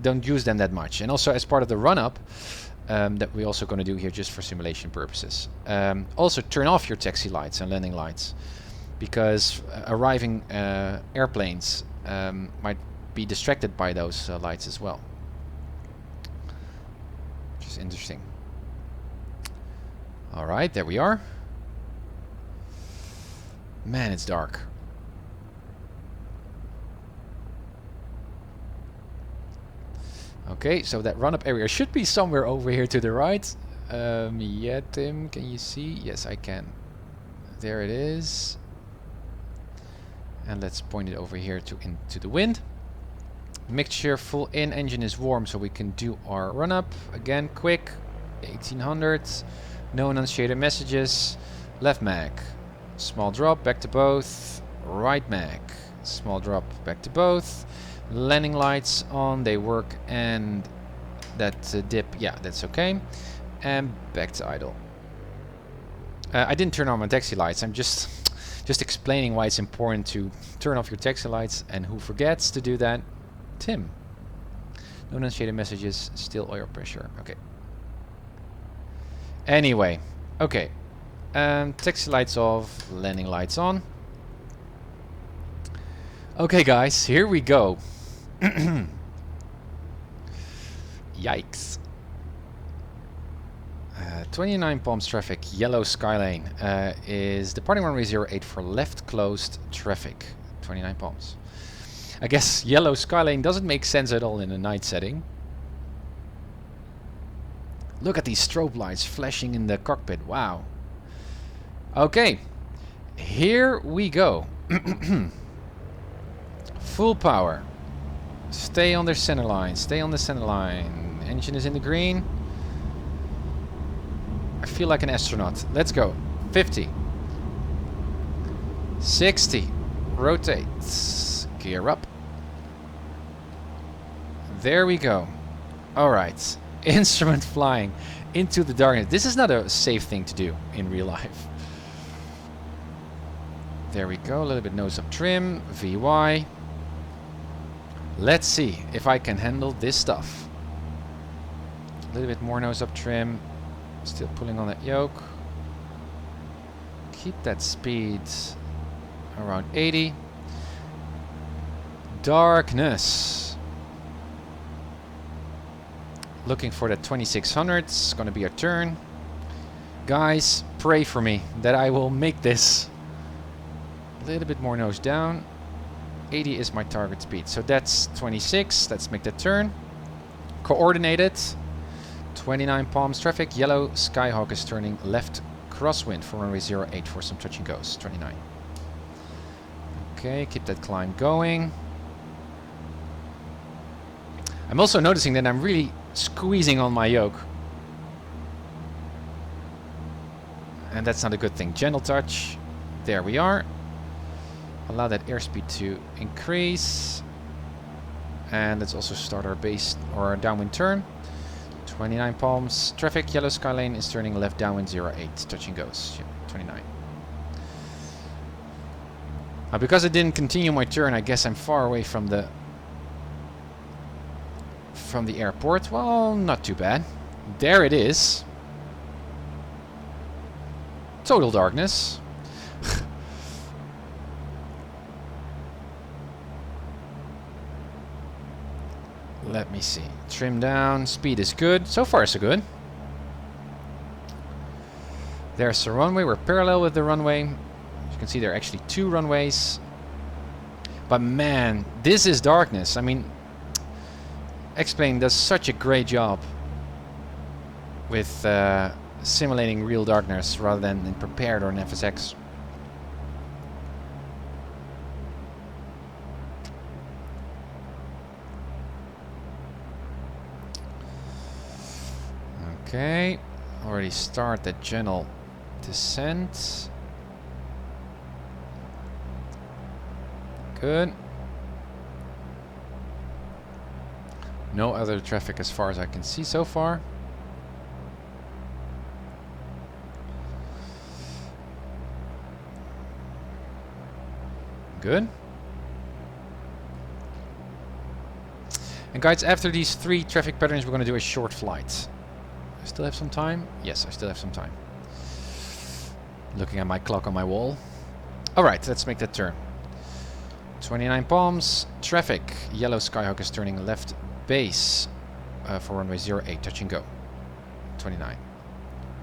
don't use them that much. And also as part of the run-up, that we're also going to do here just for simulation purposes. Also turn off your taxi lights and landing lights, because arriving airplanes might be distracted by those lights as well. Which is interesting. Alright, there we are. Man, it's dark. Okay, so that run-up area should be somewhere over here to the right. Yeah, Tim, can you see? Yes, I can. There it is. And let's point it over here into the wind. Mixture full in, engine is warm, so we can do our run-up. Again, quick, 1800. No enunciated messages. Left mag. Small drop, back to both. Right mag. Small drop, back to both. Landing lights on, they work, and that dip, yeah, that's okay. And back to idle. I didn't turn on my taxi lights. I'm just explaining why it's important to turn off your taxi lights, and who forgets to do that? Tim. No enunciated messages, still oil pressure. Okay. Anyway, okay. Taxi lights off, landing lights on. Okay, guys, here we go. Yikes. 29 palms traffic, yellow Skylane is departing runway 08 for left closed traffic. 29 palms. I guess yellow Skylane doesn't make sense at all in a night setting. Look at these strobe lights flashing in the cockpit. Wow. Okay, here we go. Full power. Stay on the center line. Stay on the center line. Engine is in the green. I feel like an astronaut. Let's go. 50. 60. Rotate. Gear up. There we go. Alright. Instrument flying into the darkness. This is not a safe thing to do in real life. There we go. A little bit nose up trim. VY. Let's see if I can handle this stuff. A little bit more nose up trim. Still pulling on that yoke. Keep that speed around 80. Darkness. Looking for that 2600. It's gonna be a turn. Guys, pray for me that I will make this. A little bit more nose down. 80 is my target speed. So that's 26. Let's make the turn. Coordinated. 29 palms traffic. Yellow Skyhawk is turning left crosswind for runway 08 for some touch and goes. 29. Okay, keep that climb going. I'm also noticing that I'm really squeezing on my yoke. And that's not a good thing. Gentle touch. There we are. Allow that airspeed to increase. And let's also start our base or our downwind turn. 29 palms traffic. Yellow Skylane is turning left downwind 08. Touch and goes. Yeah, 29. Because I didn't continue my turn, I guess I'm far away from the airport. Well, not too bad. There it is. Total darkness. Let me see. Trim down. Speed is good. So far, so good. There's the runway. We're parallel with the runway. As you can see, there are actually two runways. But man, this is darkness. I mean, X-Plane does such a great job with simulating real darkness rather than in Prepared or in FSX. Okay, already start the gentle descent. Good. No other traffic as far as I can see so far. Good. And guys, after these three traffic patterns, we're going to do a short flight. I still have some time? Yes, I still have some time. Looking at my clock on my wall. Alright, let's make that turn. 29 palms, traffic. Yellow Skyhawk is turning left base for runway 08, touch and go. 29.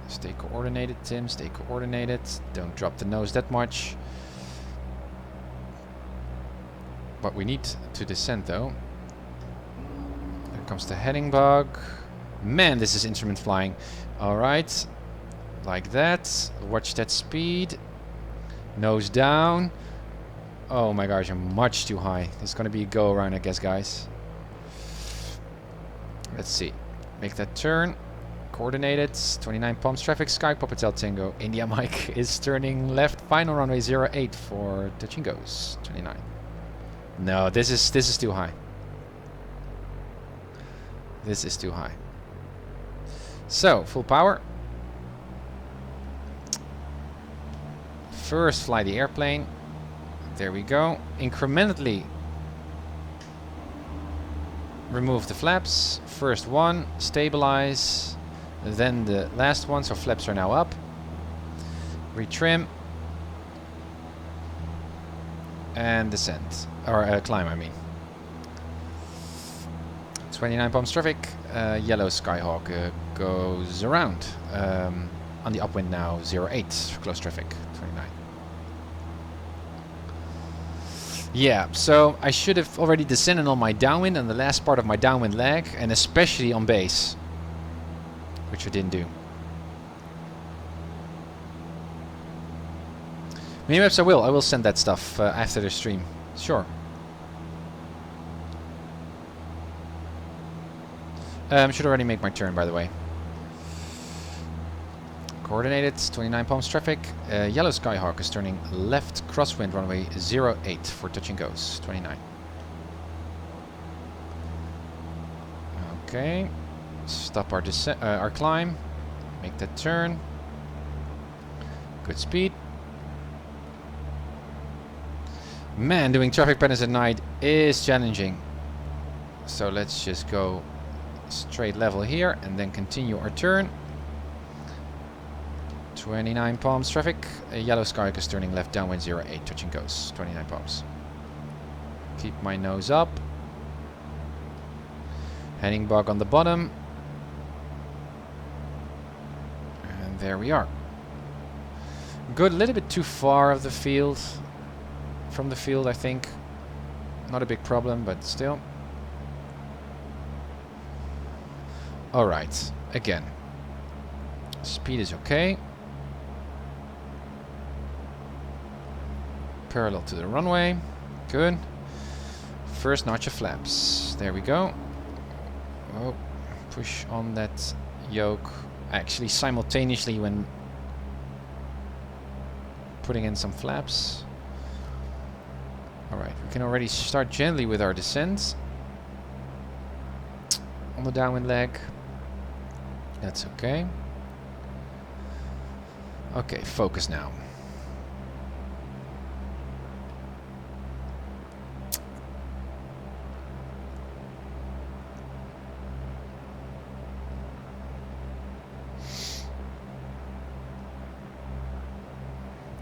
Stay coordinated, Tim, stay coordinated. Don't drop the nose that much. But we need to descend though. There comes the heading bug. Man, this is instrument flying. Alright. Like that. Watch that speed. Nose down. Oh my gosh, I'm much too high. It's gonna be a go around, I guess, guys. Let's see. Make that turn. Coordinated, 29 palms traffic, Sky Hotel Tango, India Mike is turning left, final runway 08 for touch and goes, 29. No, this is too high. This is too high. So, full power. First fly the airplane. There we go. Incrementally remove the flaps. First one, stabilize. Then the last one, so flaps are now up. Retrim. And descent. Or climb, I mean. 29 palms traffic. Yellow Skyhawk goes around. On the upwind now, 08, close traffic, 29. Yeah, so I should have already descended on my downwind and the last part of my downwind leg, and especially on base, which I didn't do. Maybe perhaps I will send that stuff after the stream, sure. Should already make my turn, by the way. Coordinated, 29 palms traffic. Yellow Skyhawk is turning left crosswind runway 08 for touch and goes, 29. Okay, stop our our climb. Make that turn. Good speed. Man, doing traffic patterns at night is challenging. So let's just go straight level here and then continue our turn. 29 palms traffic. Yellow Skyhawk is turning left downwind 08, touch and goes, 29 palms. Keep my nose up. Heading bug on the bottom. And there we are. Good, a little bit too far of the field. From the field, I think. Not a big problem, but still. Alright, again. Speed is okay. Parallel to the runway. Good. First notch of flaps. There we go. Oh, push on that yoke. Actually, simultaneously when putting in some flaps. Alright, we can already start gently with our descent. On the downwind leg. That's okay. Okay, focus now.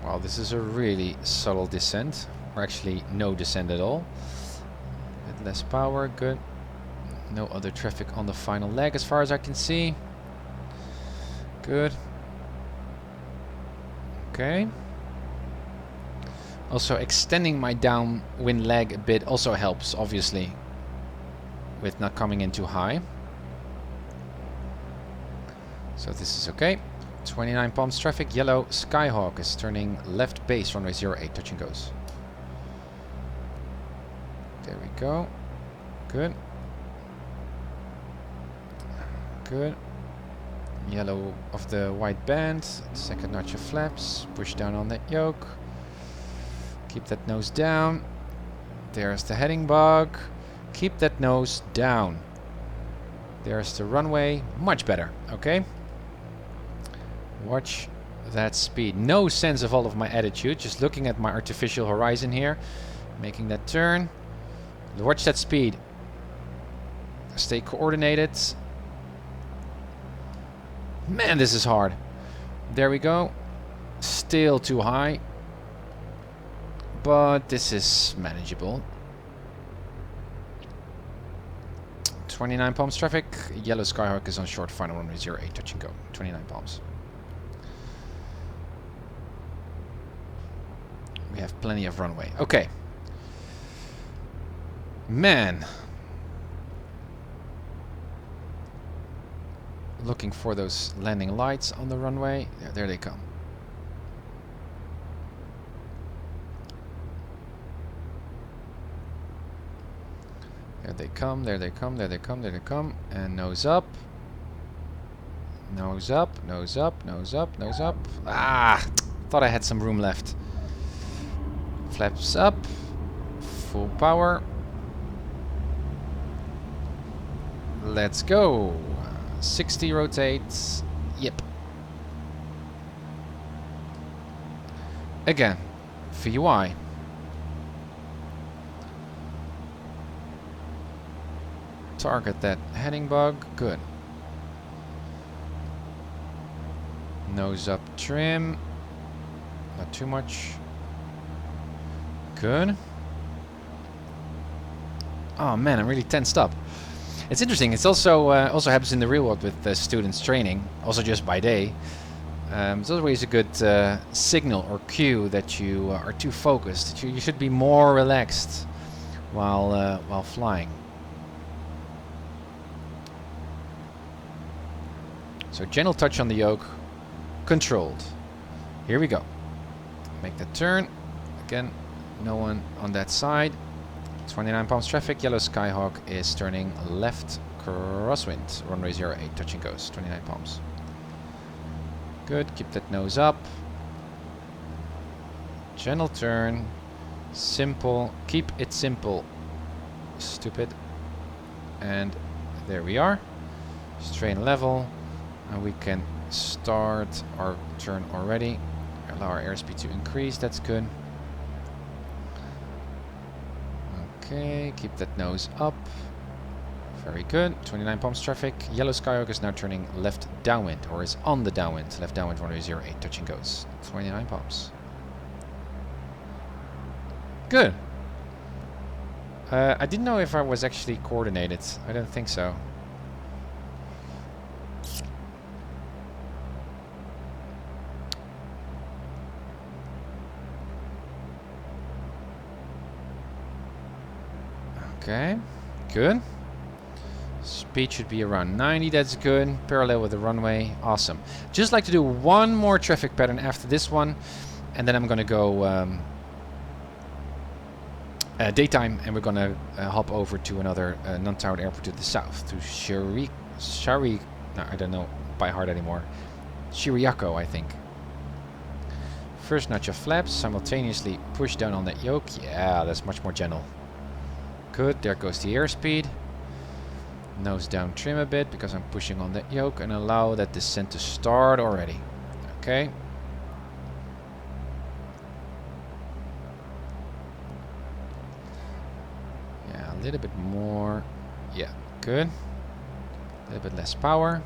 Wow, this is a really subtle descent. Or actually no descent at all. Bit less power, good. No other traffic on the final leg as far as I can see. Good. Okay. Also extending my downwind leg a bit also helps, obviously, with not coming in too high. So this is okay. 29 palms traffic. Yellow Skyhawk is turning left base runway 08, touch and goes. There we go. Good. Good. Yellow of the white band. Second notch of flaps. Push down on that yoke. Keep that nose down. There's the heading bug. Keep that nose down. There's the runway. Much better. Okay. Watch that speed. No sense of all of my attitude. Just looking at my artificial horizon here. Making that turn. Watch that speed. Stay coordinated. Man, this is hard. There we go. Still too high. But this is manageable. 29 palms traffic. Yellow Skyhawk is on short final runway 08, touch and go. 29 palms. We have plenty of runway. Okay. Man. Looking for those landing lights on the runway. Yeah, there they come. There they come, there they come, there they come, there they come. And nose up. Nose up, nose up, nose up, nose up. Ah! Thought I had some room left. Flaps up. Full power. Let's go. 60 rotates. Yep. Again, VUI. Target that heading bug. Good. Nose up trim. Not too much. Good. Oh man, I'm really tensed up. It's interesting. It's also happens in the real world with students training, also just by day. It's always a good signal or cue that you are too focused. You should be more relaxed while flying. So gentle touch on the yoke, controlled. Here we go. Make the turn. Again, no one on that side. 29 palms traffic. Yellow Skyhawk is turning left crosswind. Runway 08, touch and goes. 29 palms. Good. Keep that nose up. Gentle turn. Simple. Keep it simple. Stupid. And there we are. Strain level. And we can start our turn already. Allow our airspeed to increase. That's good. Okay, keep that nose up. Very good. 29 palms traffic. Yellow Skyhawk is now turning left downwind, or is on the downwind. Left downwind, runway 08, touch and goes. 29 palms. Good. I didn't know if I was actually coordinated. I don't think so. Okay, good. Speed should be around 90, that's good. Parallel with the runway, awesome. Just like to do one more traffic pattern after this one, and then I'm gonna go daytime, and we're gonna hop over to another non-towered airport to the south, to no, I don't know by heart anymore. Shiriako, I think. First notch of flaps, simultaneously push down on that yoke. Yeah, that's much more gentle. Good, there goes the airspeed. Nose down trim a bit because I'm pushing on that yoke, and allow that descent to start already. Okay. Yeah, a little bit more. Yeah, good. A little bit less power.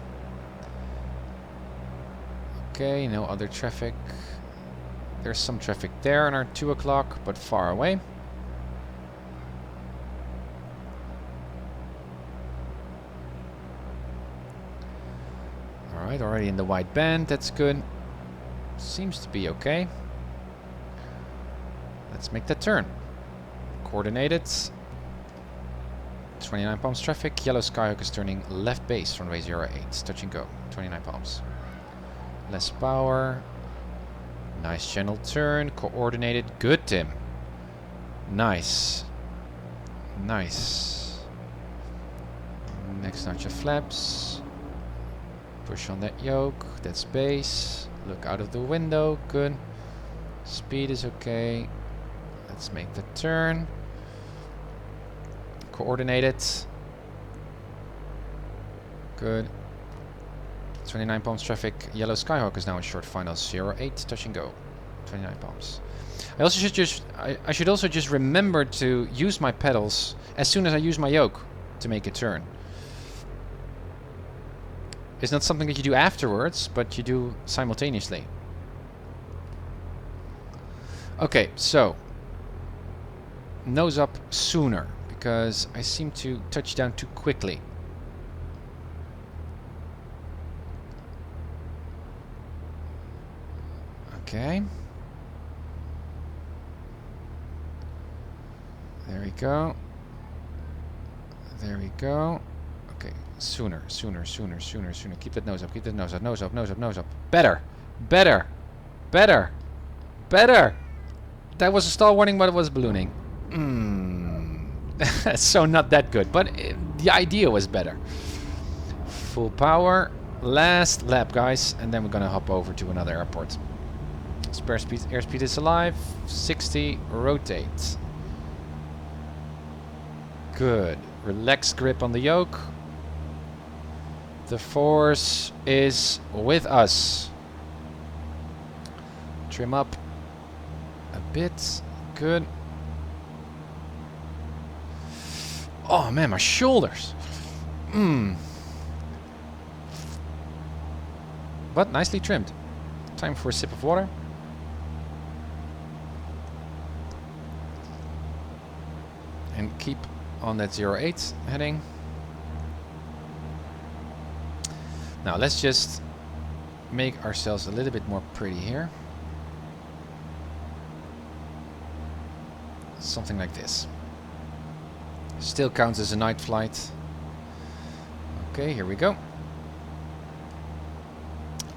Okay, no other traffic. There's some traffic there on our 2 o'clock, but far away. Alright, already in the wide band, that's good. Seems to be okay. Let's make that turn. Coordinated. 29 palms traffic. Yellow Skyhawk is turning left base, runway 08. Touch and go. 29 palms. Less power. Nice gentle turn. Coordinated. Good, Tim. Nice. Nice. Next notch of flaps. Push on that yoke. That's base. Look out of the window. Good. Speed is okay. Let's make the turn. Coordinated. Good. 29 palms traffic. Yellow Skyhawk is now in short final 08. Touch and go. 29 palms. I also should just I should also just remember to use my pedals as soon as I use my yoke to make a turn. It's not something that you do afterwards, but you do simultaneously. Okay, so nose up sooner, because I seem to touch down too quickly. Okay. There we go. There we go. Okay, sooner. Keep that nose up, keep that nose up, nose up, nose up, nose up. Better! Better! Better! Better! That was a stall warning, but it was ballooning. So not that good, but the idea was better. Full power. Last lap, guys, and then we're gonna hop over to another airport. Airspeed is alive. 60. Rotate. Good. Relaxed grip on the yoke. The force is with us. Trim up a bit. Good. Oh man, my shoulders. But nicely trimmed. Time for a sip of water. And keep on that 08 heading. Now let's just make ourselves a little bit more pretty here. Something like this. Still counts as a night flight. Okay, here we go.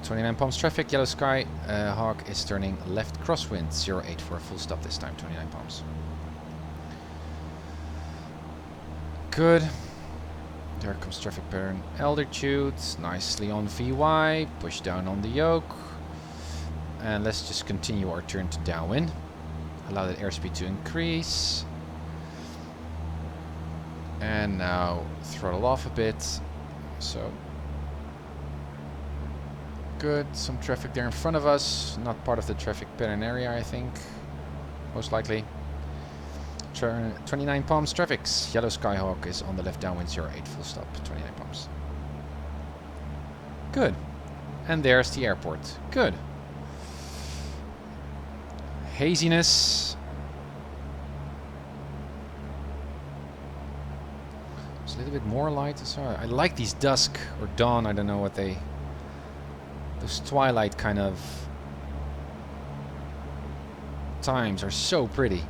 29 palms traffic, yellow sky. Hawk is turning left crosswind. 08 for a full stop this time, 29 palms. Good. There comes traffic pattern altitude. Nicely on VY. Push down on the yoke. And let's just continue our turn to downwind. Allow that airspeed to increase. And now throttle off a bit. So good. Some traffic there in front of us. Not part of the traffic pattern area, I think. Most likely. 29 palms traffic. Yellow Skyhawk is on the left downwind 08 full stop. 29 palms. Good. And there's the airport. Good. Haziness. It's a little bit more light. Sorry, I like these dusk or dawn. I don't know what they. Those twilight kind of times are so pretty.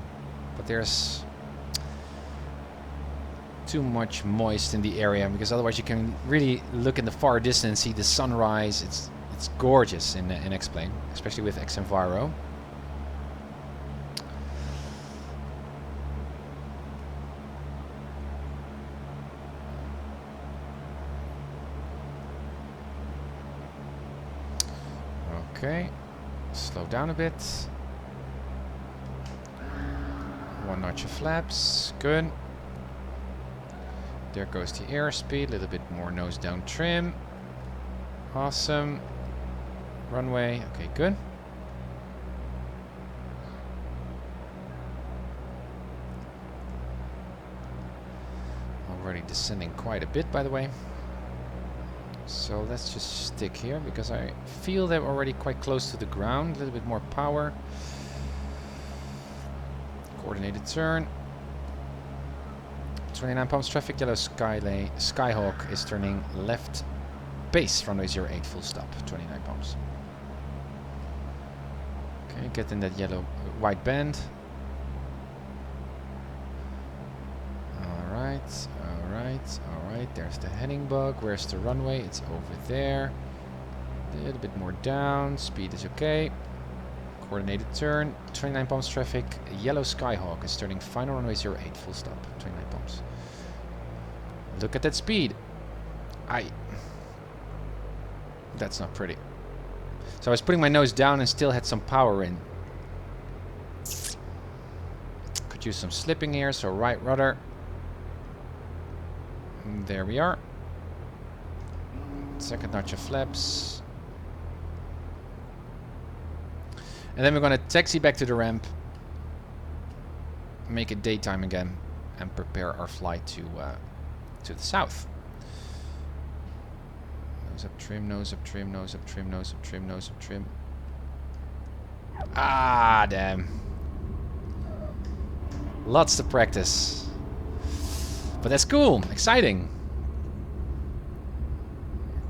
But there's too much moist in the area because otherwise you can really look in the far distance, see the sunrise. It's gorgeous in X-Plane, especially with xEnviro. Okay, slow down a bit. One notch of flaps, good. There goes the airspeed, a little bit more nose down trim. Awesome. Runway, okay, good. Already descending quite a bit, by the way. So let's just stick here because I feel they're already quite close to the ground. A little bit more power. Coordinated turn. 29 palms traffic, yellow Skyhawk is turning left base, runway 08 full stop, 29 palms. Okay, get in that yellow white band. Alright, alright, alright, there's the heading bug. Where's the runway? It's over there. A little bit more down, speed is okay. Coordinated turn, 29 palms traffic, yellow Skyhawk is turning final runway 08 full stop, 29 palms. Look at that speed. That's not pretty. So I was putting my nose down and still had some power in. Could use some slipping here, so right rudder. And there we are. Second notch of flaps. And then we're going to taxi back to the ramp, make it daytime again, and prepare our flight to the south. Nose up trim, nose up trim, nose up trim, nose up trim, nose up trim. Ah, damn. Lots to practice. But that's cool, exciting.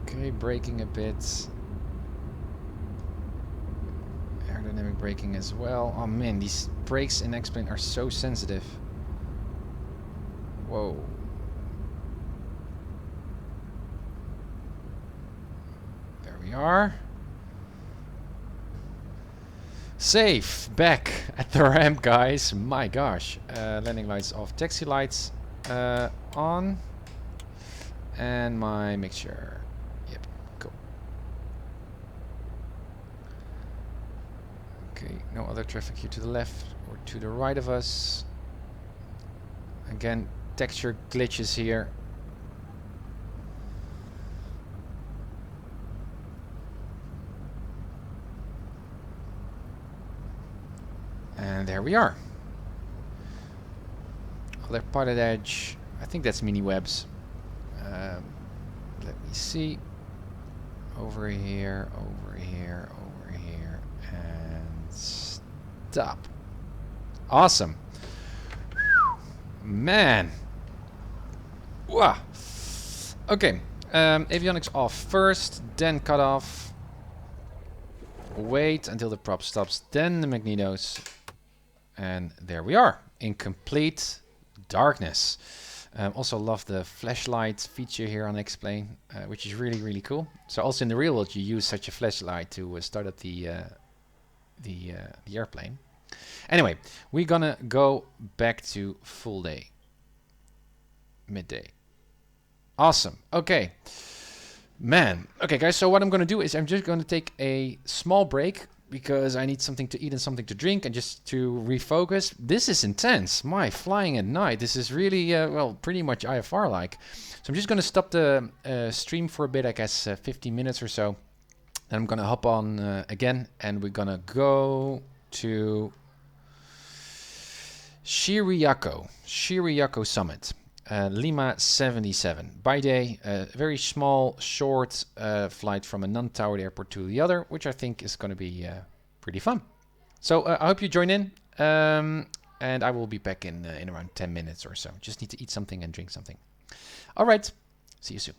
Okay, braking a bit. Aerodynamic braking as well. Oh man, these brakes in X-Plane are so sensitive. Whoa. There we are. Safe. Back at the ramp, guys. My gosh. Landing lights off. Taxi lights on. And my mixture. Yep, cool. Okay, no other traffic here to the left or to the right of us. Again, texture glitches here. And there we are. Other PilotEdge. I think that's mini webs. Let me see. Over here, over here, over here, and stop. Awesome. Man. Wow. Okay. Avionics off first, then cut off. Wait until the prop stops, then the magnetos. And there we are, in complete darkness. Also love the flashlight feature here on X-Plane, which is really, really cool. So also in the real world, you use such a flashlight to start up the airplane. Anyway, we're gonna go back to full day, midday. Awesome. Okay, man. Okay, guys. So what I'm gonna do is I'm just gonna take a small break, because I need something to eat and something to drink, and just to refocus. This is intense. My flying at night. This is really, well, pretty much IFR-like. So I'm just going to stop the stream for a bit, I guess 15 minutes or so. Then I'm going to hop on again, and we're going to go to Shiriyako Summit. Lima 77. By day, a very small, short flight from a non-towered airport to the other, which I think is going to be pretty fun. So I hope you join in, and I will be back in around 10 minutes or so. Just need to eat something and drink something. All right, see you soon.